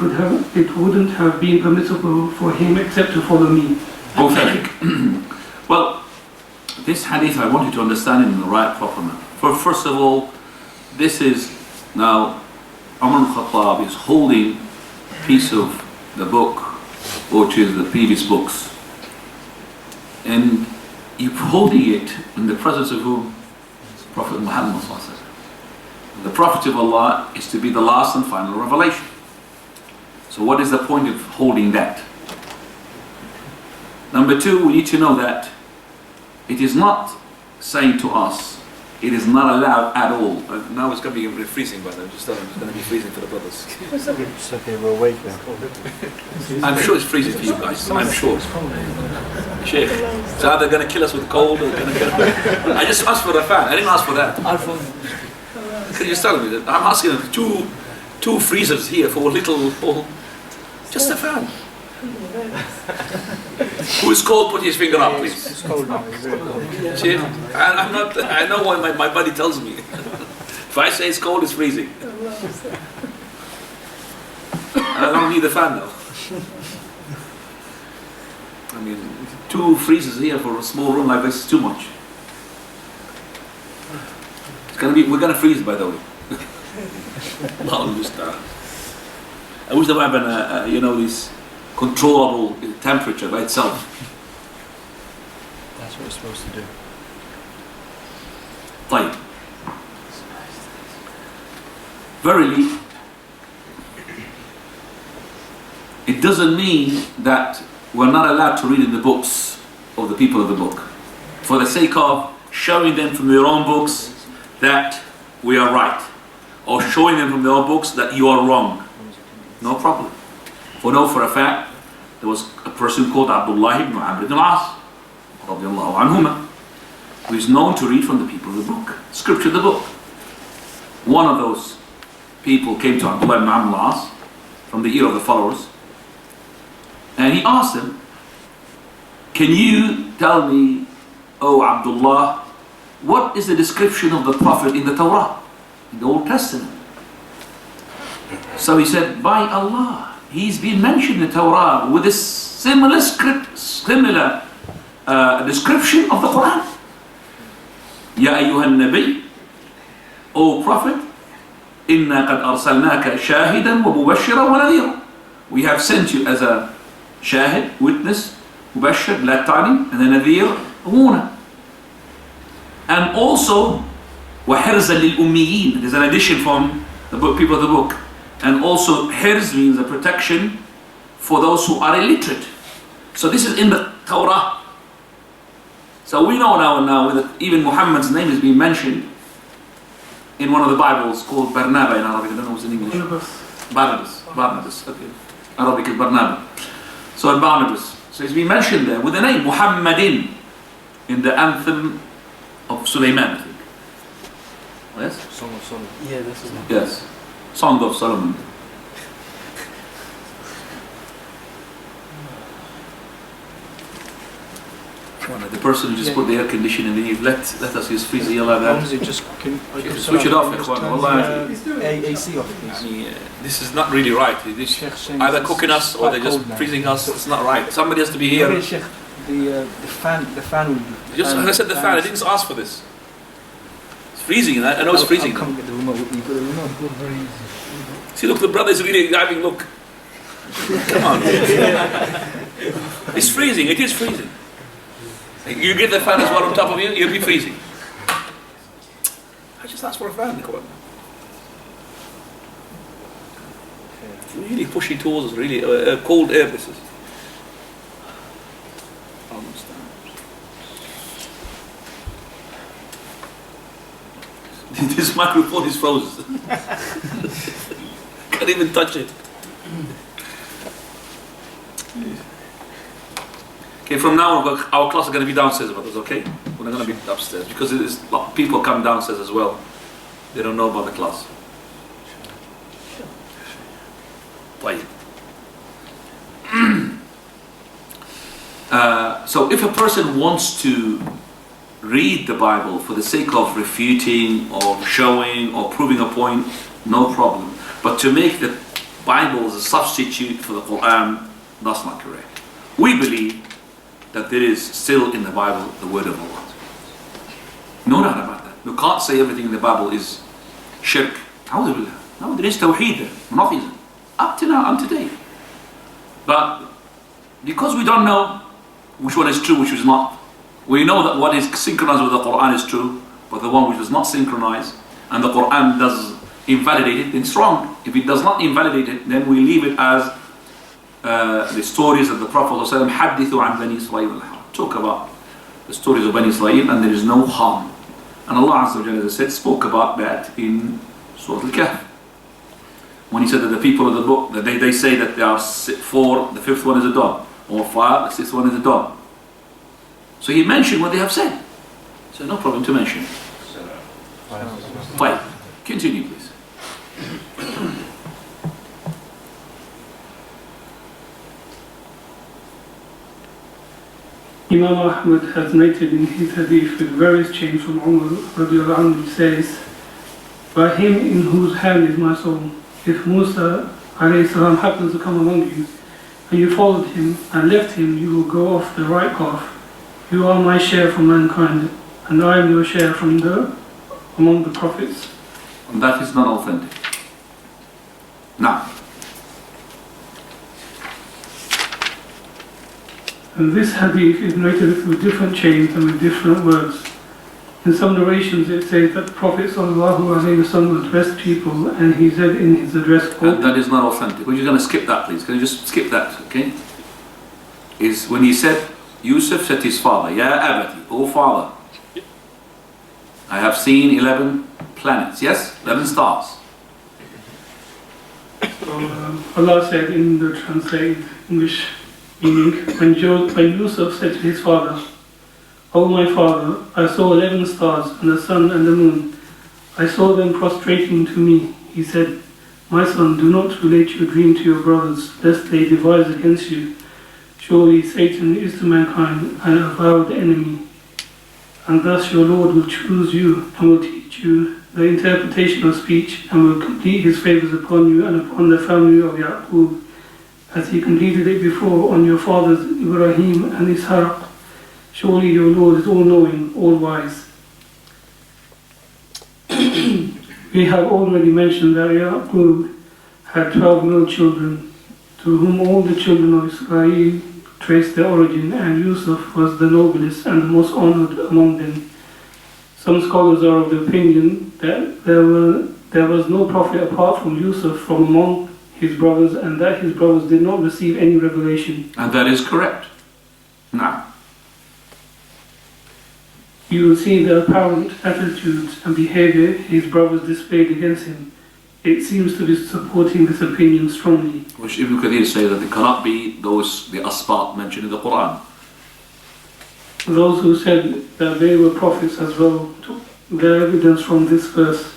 wouldn't have been permissible for him except to follow me. Prophetic. Well, this hadith I want you to understand it in the right proper manner. First of all, this is now Umar al-Khattab is holding a piece of the book, which is the previous books, and you're holding it in the presence of whom? Prophet Muhammad. The Prophet of Allah is to be the last and final revelation. So what is the point of holding that? Number two, we need to know that it is not saying to us, it is not allowed at all. Now it's going to be freezing, but I'm just telling you, it's going to be freezing for the brothers. it's okay, we're awake now. I'm sure it's freezing for you guys. I'm sure. Sheikh, it's either going to kill us with cold or going to kill us. I just asked for a fan. I didn't ask for that. Can you tell me that? I'm asking two freezers here for a little, just a fan. Who is cold? Put his finger up, please. It's cold now, it's very cold. See, I'm not. I know what my body tells me. If I say it's cold, it's freezing. I don't need the fan though. I mean, two freezers here for a small room like this is too much. It's gonna be. We're gonna freeze, by the way. I wish there were having this controllable temperature by itself. That's what we're supposed to do. طيب. Verily, it doesn't mean that we're not allowed to read in the books of the people of the book, for the sake of showing them from their own books that we are right, or showing them from their own books that you are wrong. No problem. For know for a fact, there was a person called Abdullah ibn Amr ibn al-As, radiallahu anhuma, who is known to read from the people of the book, scripture of the book. One of those people came to Abdullah ibn Amr al-As from the ear of the followers, and he asked him, can you tell me, O Abdullah, what is the description of the Prophet in the Torah, in the Old Testament? So he said, by Allah, he's been mentioned in the Torah with a similar description of the Quran. Ya ayyuhan nabi, O Prophet, inna qad arsalnaka shahidan wa mubashiran wa nadhira. We have sent you as a shahid, witness, mubashir, glad tidings, and a nadhir, warner. And also, wa hirzan lil ummiyin. There's an addition from the book, people of the book. And also, hirz means a protection for those who are illiterate. So this is in the Torah. So we know now that even Muhammad's name is being mentioned in one of the Bibles called Barnaba in Arabic. I don't know what's in English. Barnabas. Okay. Arabic is Barnaba. So Barnabas. So he's been mentioned there with the name Muhammadin in the anthem of Sulaiman, I think. Yes? Song of Solomon. Yeah, that's his name. Yes. Song of Solomon. The person who just put the air conditioning in, let us use freezing like that. Switch it off, AC off, please. This is not really right. They're either cooking us or they're just freezing us. It's not right. Somebody has to be here. The fan will be. Just as I said, the fan. I didn't ask for this. It's freezing. I know it's freezing. Come get the remote. You got the remote. See, look, the brother is really having look. Come on. It's freezing. It is freezing. You get the fan as well on top of you, you'll be freezing. I just asked for a fan. Come on. It's really pushing towards us. Really cold air. This is. This microphone is frozen. Can't even touch it. Okay, from now on, our class is going to be downstairs, brothers, okay? We're not going to be upstairs because people come downstairs as well. They don't know about the class. So if a person wants to read the Bible for the sake of refuting or showing or proving a point, no problem. But to make the Bible as a substitute for the Quran, that's not correct. We believe that there is still in the Bible the word of Allah. No doubt about that. You can't say everything in the Bible is shirk. No, there is tawheed there, monotheism. Up to now, up to date. But because we don't know which one is true, which is not, we know that what is synchronized with the Quran is true, but the one which is not synchronized and the Quran does invalidate it, then it's wrong. If it does not invalidate it, then we leave it as the stories of the Prophet ﷺ, حَدِّثُوا عَنْ بَنِي إِسْرَائِيلَ, talk about the stories of Bani Israel, and there is no harm. And Allah Azza wa Jalla, as I said, spoke about that in Surah Al-Kahf. When He said that the people of the book, that they say that there are 4, the 5th one is a dog, or 5, the 6th one is a dog. So He mentioned what they have said. So no problem to mention. Fine. Continue, please. Imam Ahmad has noted in his hadith with various chains from Umar radiallahu anhu, says, by him in whose hand is my soul, if Musa alayhi salam happens to come among you, and you followed him and left him, you will go off the right path. You are my share from mankind, and I am your share from among the prophets. And that is not authentic. Now, and this hadith is narrated with different chains and with different words. In some narrations it says that the Prophet ﷺ addressed people, and he said in his address, and that is not authentic. We're just going to skip that, please. Can you just skip that, okay? Is when he said, Yusuf said to his father, Ya Abati, O father, I have seen 11 planets, yes? 11 stars. Allah said in the translated English meaning, when Yusuf said to his father, O my father, I saw 11 stars and the sun and the moon. I saw them prostrating to me. He said, my son, do not relate your dream to your brothers, lest they devise against you. Surely Satan is to mankind an avowed enemy, and thus your Lord will choose you and will teach you the interpretation of speech and will complete His favours upon you and upon the family of Yaqub, as He completed it before on your fathers Ibrahim and Ishaq. Surely your Lord is all-knowing, all-wise. We have already mentioned that Yaqub had 12 male children, to whom all the children of Israel traced their origin, and Yusuf was the noblest and the most honoured among them. Some scholars are of the opinion that there was no prophet apart from Yusuf from among his brothers, and that his brothers did not receive any revelation. And that is correct. Now, you will see the apparent attitudes and behaviour his brothers displayed against him. It seems to be supporting this opinion strongly. Which Ibn Kathir says that it cannot be the asbat mentioned in the Quran. Those who said that they were prophets as well took their evidence from this verse,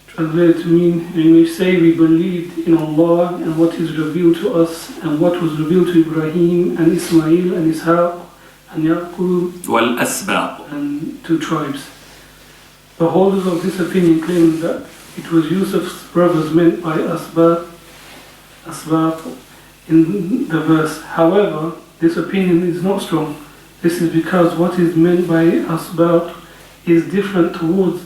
translated to mean, in which say we believed in Allah and what is revealed to us and what was revealed to Ibrahim and Ismail and Ishaq and Yaqub والأسباط. and 2 tribes. The holders of this opinion claim that it was Yusuf's brothers meant by asbab in the verse. However, this opinion is not strong. This is because what is meant by asbab is different towards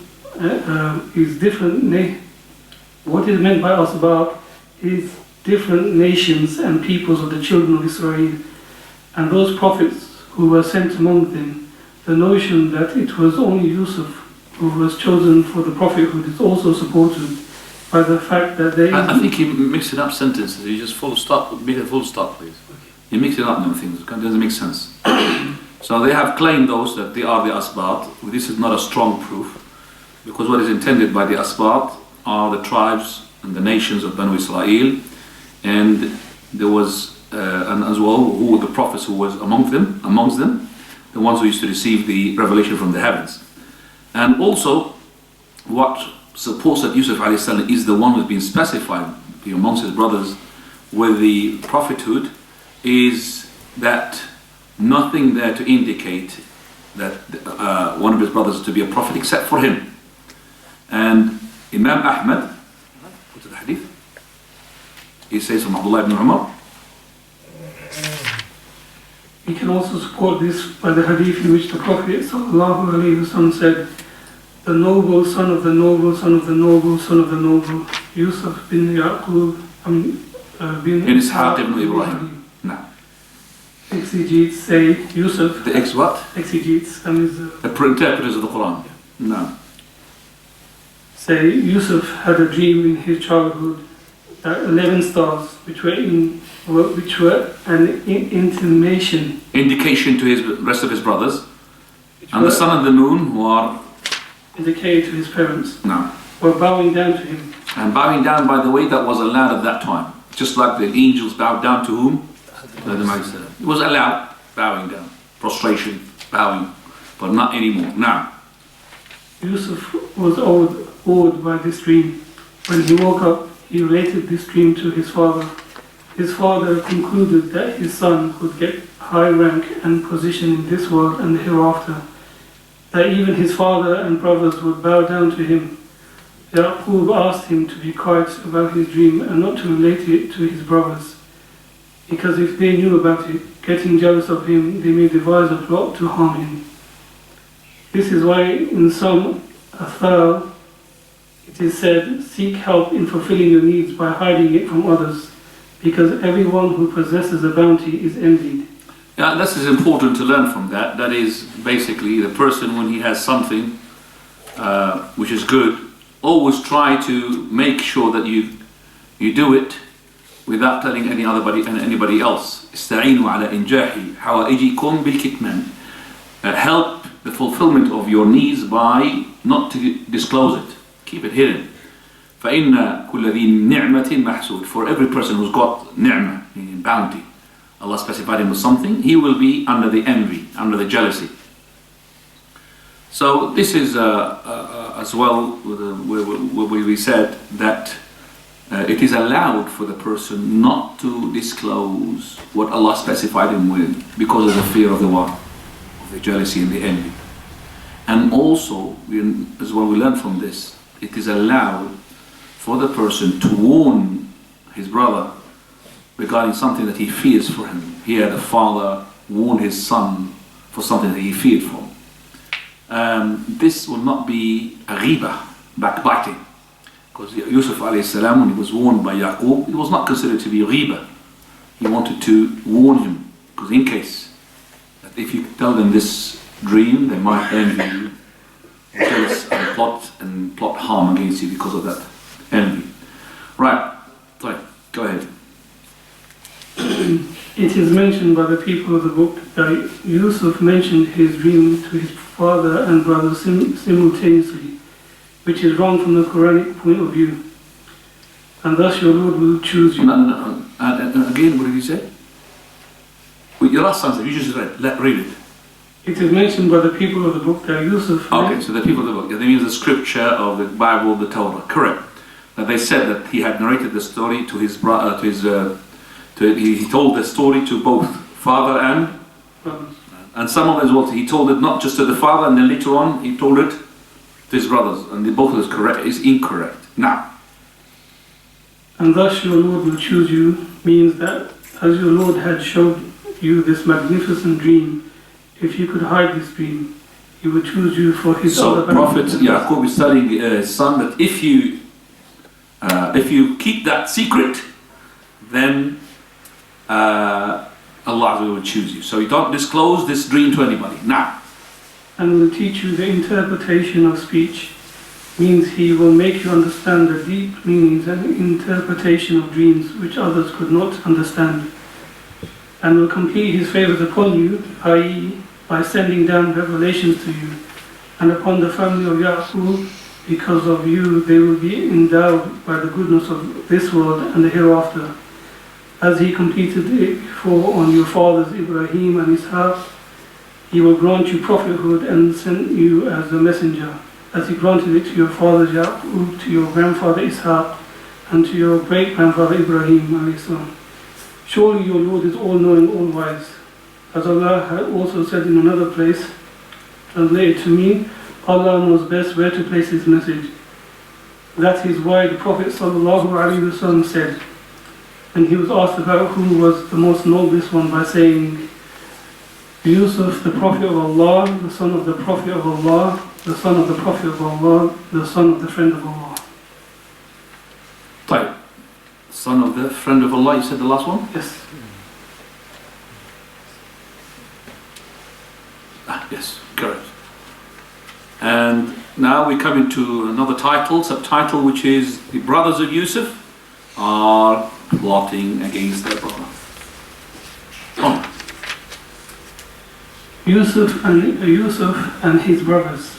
what is meant by asbab is different nations and peoples of the children of Israel and those prophets who were sent among them. The notion that it was only Yusuf who was chosen for the prophethood is also supported by the fact that there is... I think you're mixing up sentences. You just make a full stop, please. You're mixing up them things. It doesn't make sense. So they have claimed those that they are the asbat. This is not a strong proof, because what is intended by the asbat are the tribes and the nations of Banu Israel, and there was and as well who the prophets who was amongst them, the ones who used to receive the revelation from the heavens. And also, what supports that Yusuf ﷺ is the one who has been specified amongst his brothers with the prophethood is that nothing there to indicate that one of his brothers is to be a prophet except for him. And Imam Ahmad, what's the hadith? He says from Abdullah ibn Umar. We can also support this by the hadith in which the Prophet ﷺ said, the noble son of the noble son of the noble son of the noble, Yusuf bin Yaqub bin Ishaq ibn Ibrahim. No. Exegetes say Yusuf. The ex what? Exegetes, that means the interpreters of the Quran. No. Say Yusuf had a dream in his childhood that 11 stars, which were an indication to his rest of his brothers, and the sun and the moon, who are indicated to his parents, no, were bowing down to him. And bowing down, by the way, that was allowed at that time, just like the angels bowed down to whom? It was allowed, bowing down, prostration, bowing, but not anymore. Now, Yusuf was awed by this dream. When he woke up, he related this dream to his father. His father concluded that his son would get high rank and position in this world and the hereafter, that even his father and brothers would bow down to him. Yaqub asked him to be quiet about his dream and not to relate it to his brothers, because if they knew about it, getting jealous of him, they may devise a plot to harm him. This is why in some athar it is said, seek help in fulfilling your needs by hiding it from others, because everyone who possesses a bounty is envied. Yeah, this is important to learn from that. That is basically the person, when he has something which is good, always try to make sure that you do it without telling anybody else. استعينوا على إنجاح حوائجكم بالكتمان. Help the fulfillment of your needs by not to disclose it. Keep it hidden. فإن كل ذي نعمة محسود. For every person who's got ni'mah, meaning bounty, Allah specified him with something, he will be under the envy, under the jealousy. So this is as well where we said that it is allowed for the person not to disclose what Allah specified him with because of the fear of the war, of the jealousy and the envy. And also, as well we learn from this, it is allowed for the person to warn his brother regarding something that he fears for him. Here the father warned his son for something that he feared for. This will not be a ghibah, backbiting. Because Yusuf ﷺ, when he was warned by Yaqub, it was not considered to be ghibah. He wanted to warn him, because in case that if you tell them this dream, they might envy you, jealous and plot harm against you because of that envy. Right, sorry, go ahead. It is mentioned by the people of the book that Yusuf mentioned his dream to his father and brother simultaneously, which is wrong from the Quranic point of view. And thus your Lord will choose you. No. And again, what did you say? Well, your last sentence, you just read it. It is mentioned by the people of the book that Yusuf... Okay, so the people of the book, that means the scripture of the Bible, the Torah, correct. That they said that he had narrated the story to his brother, he told the story to both father and And some of it as well, he told it not just to the father, and then later on he told it to his brothers, and both of it is incorrect. Now, and thus your Lord will choose you means that as your Lord had showed you this magnificent dream, if you could hide this dream, he would choose you for his other Prophet Yaqub is telling his son that if you keep that secret, then Allah will choose you. So you don't disclose this dream to anybody. Now, and will teach you the interpretation of speech, means he will make you understand the deep meanings and interpretation of dreams which others could not understand, and will complete his favors upon you, i.e. by sending down revelations to you, and upon the family of Yaqub, because of you they will be endowed by the goodness of this world and the hereafter, as he completed it before on your fathers Ibrahim and Ishaq. He will grant you prophethood and send you as a messenger, as he granted it to your fathers Yaqub, to your grandfather Ishaq, and to your great-grandfather Ibrahim alayhi salam. Surely your Lord is all-knowing, all-wise. As Allah had also said in another place, translated to me, Allah knows best where to place his message. That is why the Prophet ﷺ said, and he was asked about who was the most noblest one, by saying, Yusuf, the Prophet of Allah, the son of the Prophet of Allah, the son of the Prophet of Allah, the son of the friend of Allah. طيب. Son of the friend of Allah, you said the last one? Yes. Yes, correct. And now we come into another subtitle, which is the brothers of Yusuf are plotting against their brother. Oh. Yusuf and his brothers.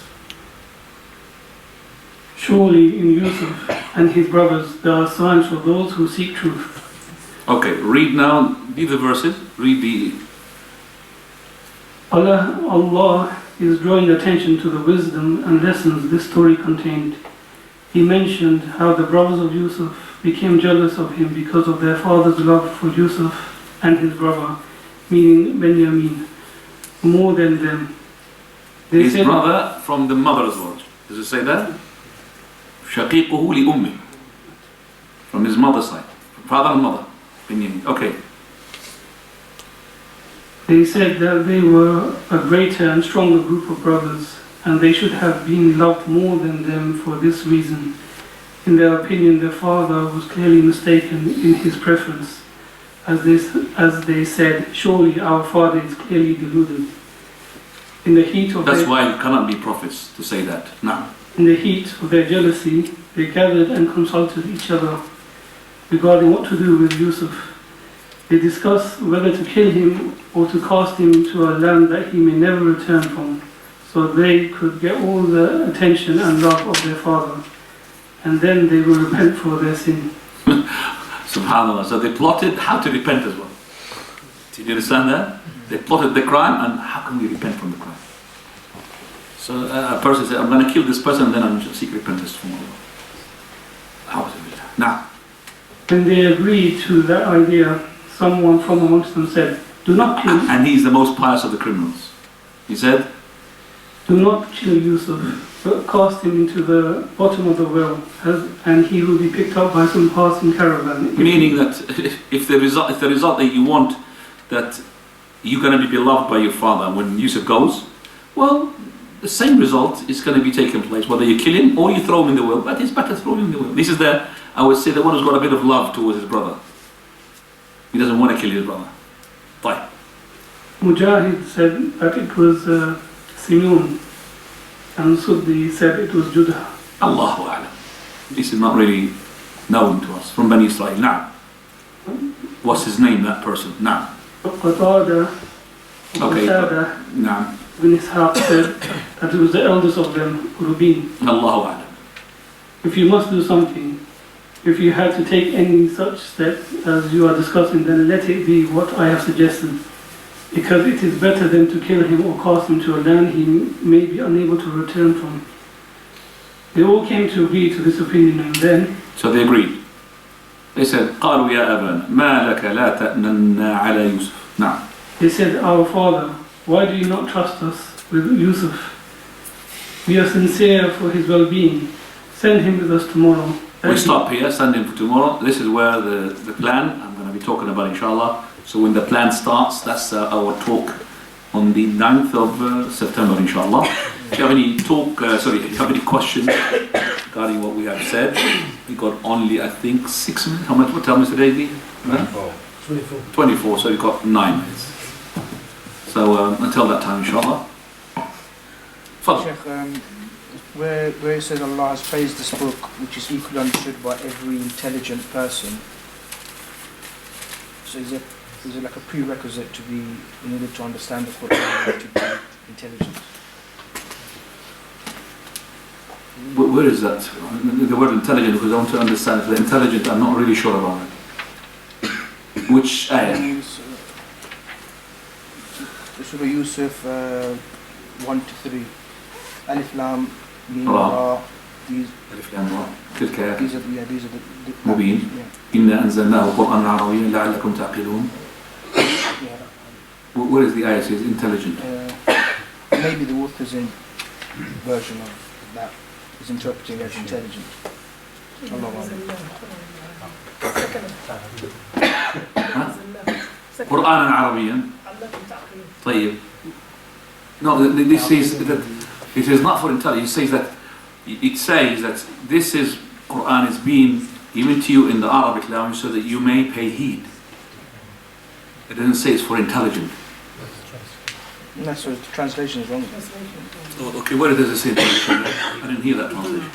Surely in Yusuf and his brothers there are signs for those who seek truth. Okay, read now, read the verses, read the... Allah is drawing attention to the wisdom and lessons this story contained. He mentioned how the brothers of Yusuf became jealous of him because of their father's love for Yusuf and his brother, meaning Benjamin, more than them. His brother from the mother's word. Does it say that? شَقِيقُهُ لِأُمِّهِ. From his mother's side. Father and mother. Benjamin. Okay. They said that they were a greater and stronger group of brothers, and they should have been loved more than them for this reason. In their opinion, their father was clearly mistaken in his preference, as they said, surely our father is clearly deluded. In the heat of That's why you cannot be prophets to say that. No. In the heat of their jealousy, they gathered and consulted each other regarding what to do with Yusuf. They discussed whether to kill him or to cast him to a land that he may never return from, so they could get all the attention and love of their father, and then they will repent for their sin. Subhanallah. So they plotted how to repent as well. Did you understand that? They plotted the crime, and how can we repent from the crime? So a person said, I'm going to kill this person, and then I'm going to seek repentance from Allah. Now, when they agreed to that idea, someone from amongst them said, do not kill... And he's the most pious of the criminals. He said, do not kill Yusuf, but cast him into the bottom of the well, and he will be picked up by some passing caravan. Meaning that if the result that you want, that you're going to be beloved by your father when Yusuf goes, well, the same result is going to be taking place, whether you kill him or you throw him in the well. But it's better throw him in the well. This is I would say, the one who's got a bit of love towards his brother. He doesn't want to kill his brother. Fine. Mujahid said that it was Simeon, and Suddi said it was Judah. Allahu A'lam. This is not really known to us from Bani Israel. Now, what's his name, that person? Now. Qatada, Okay. Now. Ibn Ishaq said that it was the eldest of them, Rubin. Allahu A'lam. If you must do something, if you had to take any such step as you are discussing, then let it be what I have suggested, because it is better than to kill him or cast him to a land he may be unable to return from. They all came to agree to this opinion, and then... So they agreed. They said, قالوا يا أبانا ما لك لا تأمنا على يوسف. Now. They said, our father, why do you not trust us with Yusuf? We are sincere for his well-being. Send him with us tomorrow. We stop here, send him for tomorrow. This is where the plan, I'm going to be talking about inshallah. So when the plan starts, that's our talk on the 9th of September inshallah. If you have any if you have any questions regarding what we have said, we got only I think 6 minutes. How much? What time is today? 24. 24, so you've got 9 minutes. So until that time inshallah. Sheikh, where it says Allah has praised this book, which is equally understood by every intelligent person. So is it like a prerequisite to be, in order to understand the Quran, to be intelligent? Where is that? The word intelligent, because I want to understand if the intelligent, I'm not really sure about it. Which ayah? Surah Yusuf 1 to 3. Alif Lam Mim Ra. These are the مبين إنا أنزلناه قرآنا عربيا لعلكم تعقلون. Where is the ayah says intelligent? Maybe the author's version of that is interpreting as intelligent. قرآنا عربيا. طيب. No, this is that it is not for intelligence. It says that this is Quran is being given to you in the Arabic language so that you may pay heed. It doesn't say it's for intelligent. No, so the translation is wrong. Oh, okay, where does it say intelligent? I didn't hear that translation.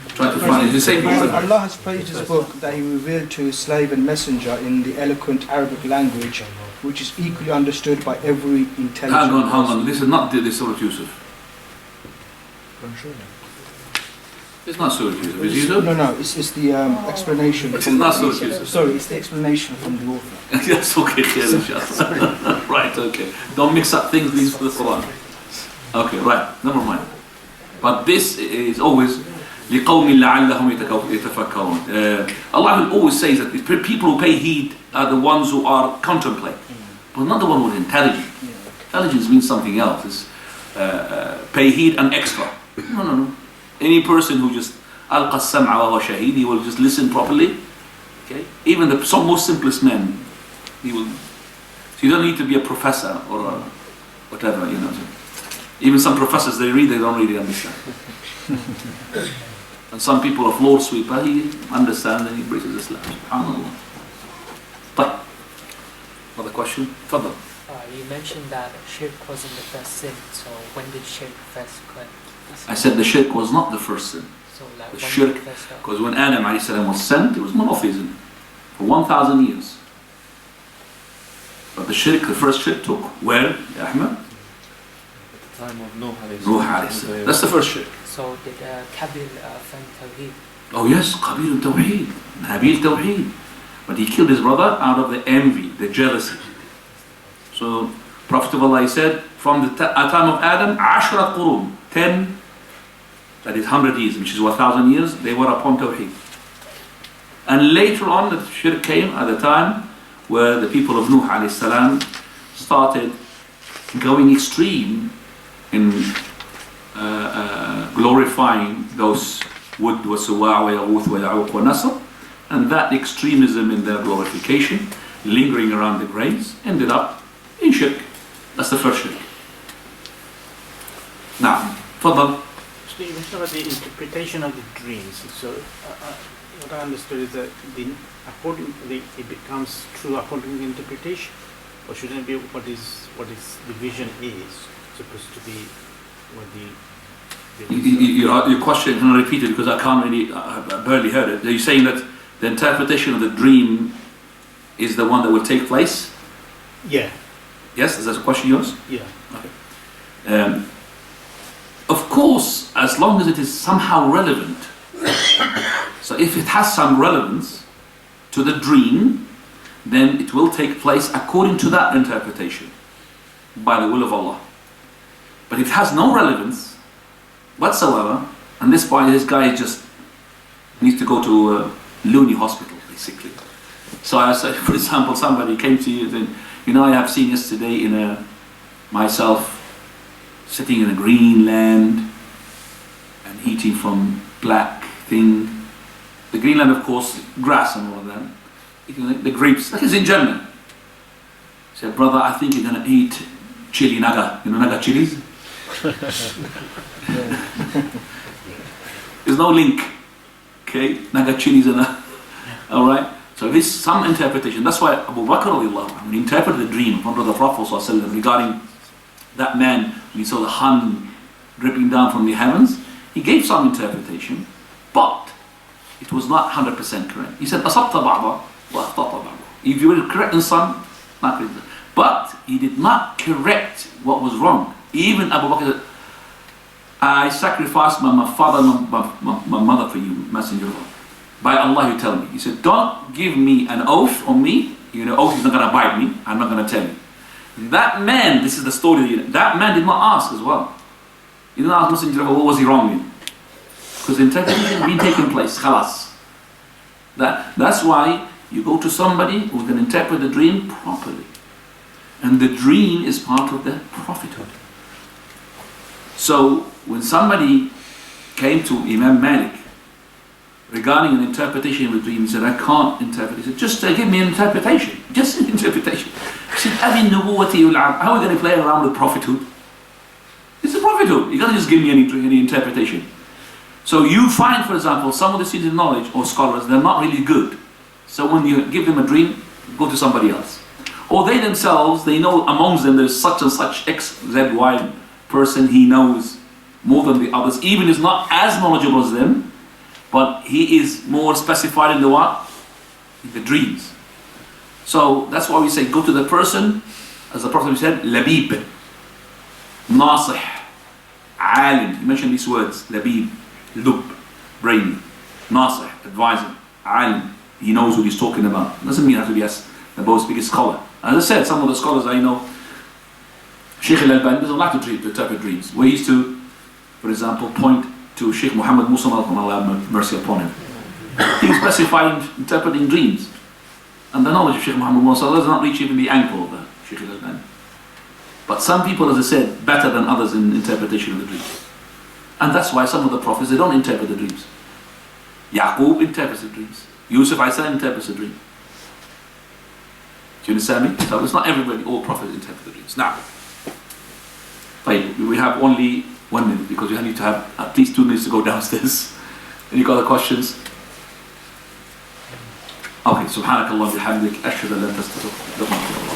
Try to find it. It's the same book. Allah has praised His book that He revealed to His slave and messenger in the eloquent Arabic language, which is equally understood by every intelligent Hang on. This is not the Surah Yusuf. It's not Surah Yusuf. Is Yusuf? No. It's the explanation. It's not Surah Yusuf. Sorry, it's the explanation from the author. Yes, okay, right, okay. Don't mix up things with the Quran. Okay, right, never mind. But this is always لِقَوْمٍ لَعَلَّهُمْ يَتَفَكَّرُونَ. Allah will always say that the people who pay heed are the ones who are contemplate, but not the one who is intelligent. Intelligence means something else. It's pay heed and extra. No. Any person who just أَلْقَى السَّمْعَ وَهُوَ شَهِيدٌ, he will just listen properly. Okay? Even the most simplest man, he will. So you don't need to be a professor or a whatever, you know. Even some professors, they don't really understand. And some people, a floor sweeper, he understands and he breaches Islam. SubhanAllah. But, another question? Fadal. You mentioned that shirk wasn't the first sin, so when did shirk first occur? I said the shirk was not the first sin. So like The shirk, because when Adam was sent, it was monotheism for 1,000 years. But the shirk, the first shirk took where, Ahmed? Time of Nuh alayhi. That's the first shirk. So did Kabil find Tawheed? Oh yes, Qabil Tawheed, Habil Tawheed. But he killed his brother out of the envy, the jealousy. So Prophet of Allah said, from the time of Adam, 10 qurun, 10, that is 100 years, which is 1,000 years, they were upon Tawheed. And later on, the shirk came at the time where the people of Nuh alayhi salam started going extreme in glorifying those Wud wa Suwa' wa Yaghuth wa Ya'uq wa Nasr, and that extremism in their glorification, lingering around the graves, ended up in shirk. That's the first shirk. Now, Fadal. So you mentioned about the interpretation of the dreams. So what I understood is that it becomes true according to the interpretation, or shouldn't it be what the vision is supposed to be? What your question, can I repeat it because I can't really, I barely heard it. Are you saying that the interpretation of the dream is the one that will take place? Yeah. Yes, is that a question yours? Yeah. Okay. Of course, as long as it is somehow relevant. So if it has some relevance to the dream, then it will take place according to that interpretation by the will of Allah. But if it has no relevance whatsoever, and this guy just needs to go to a loony hospital, basically. So I say, for example, somebody came to you, then, I have seen yesterday in a myself sitting in a green land and eating from black thing. The green land, of course, grass and all of that. Eating the grapes, like it's in Jannah. He said, brother, I think you're going to eat chili naga. You know naga chilies? There's no link. Okay, naga chilies and alright. So this is some interpretation. That's why Abu Bakr, when he interpreted the dream in front of the Prophet regarding that man, when he saw the honey dripping down from the heavens, he gave some interpretation, but it was not 100% correct. He said, أصبت بعضا وأخطأت بعضا. If you were correct in some, not correct. But he did not correct what was wrong. Even Abu Bakr said, I sacrificed my father and my mother for you, Messenger of Allah. By Allah, you tell me. He said, don't give me an oath on me. You know, oath is not going to bite me. I'm not going to tell you. That man, this is the story, that man did not ask as well. He didn't ask Messenger of Allah, what was he wrong in? Because the interpretation had been taking place. Khalas. That's why you go to somebody who can interpret the dream properly. And the dream is part of the prophethood. So, when somebody came to Imam Malik regarding an interpretation of the dream, he said, I can't interpret. He said, just give me an interpretation. Just an interpretation. He said, how are we going to play around with prophethood? It's a prophethood. You can't just give me any interpretation. So you find, for example, some of the students of knowledge or scholars, they're not really good. So when you give them a dream, go to somebody else. Or they themselves, they know amongst them there's such and such X, Z, Y person, he knows more than the others. Even is not as knowledgeable as them, but he is more specified in the what? In the dreams. So that's why we say go to the person, as the Prophet said, labib, nasih, alim. He mentioned these words, labib, lub, brain, nasih, advisor, alim. He knows what he's talking about. Doesn't mean you have to be the most biggest scholar. As I said, some of the scholars I know, Sheikh al-Albani doesn't like to interpret dreams. We used to, for example, point to Sheikh Muhammad Musa, Allah have mercy upon him. He specified interpreting dreams. And the knowledge of Sheikh Muhammad Musa does not reach even the ankle of the Sheikh al-Albani. But some people, as I said, better than others in interpretation of the dreams. And that's why some of the prophets, they don't interpret the dreams. Yaqub interprets the dreams. Yusuf interprets the dream. Do you understand me? So it's not everybody, all prophets interpret the dreams. Now, we have only 1 minute because we need to have at least 2 minutes to go downstairs. Any other questions? Okay, subhanakallah bihamdik ashhadu an la ilaha illa anta astaghfiruka wa atubu ilayk.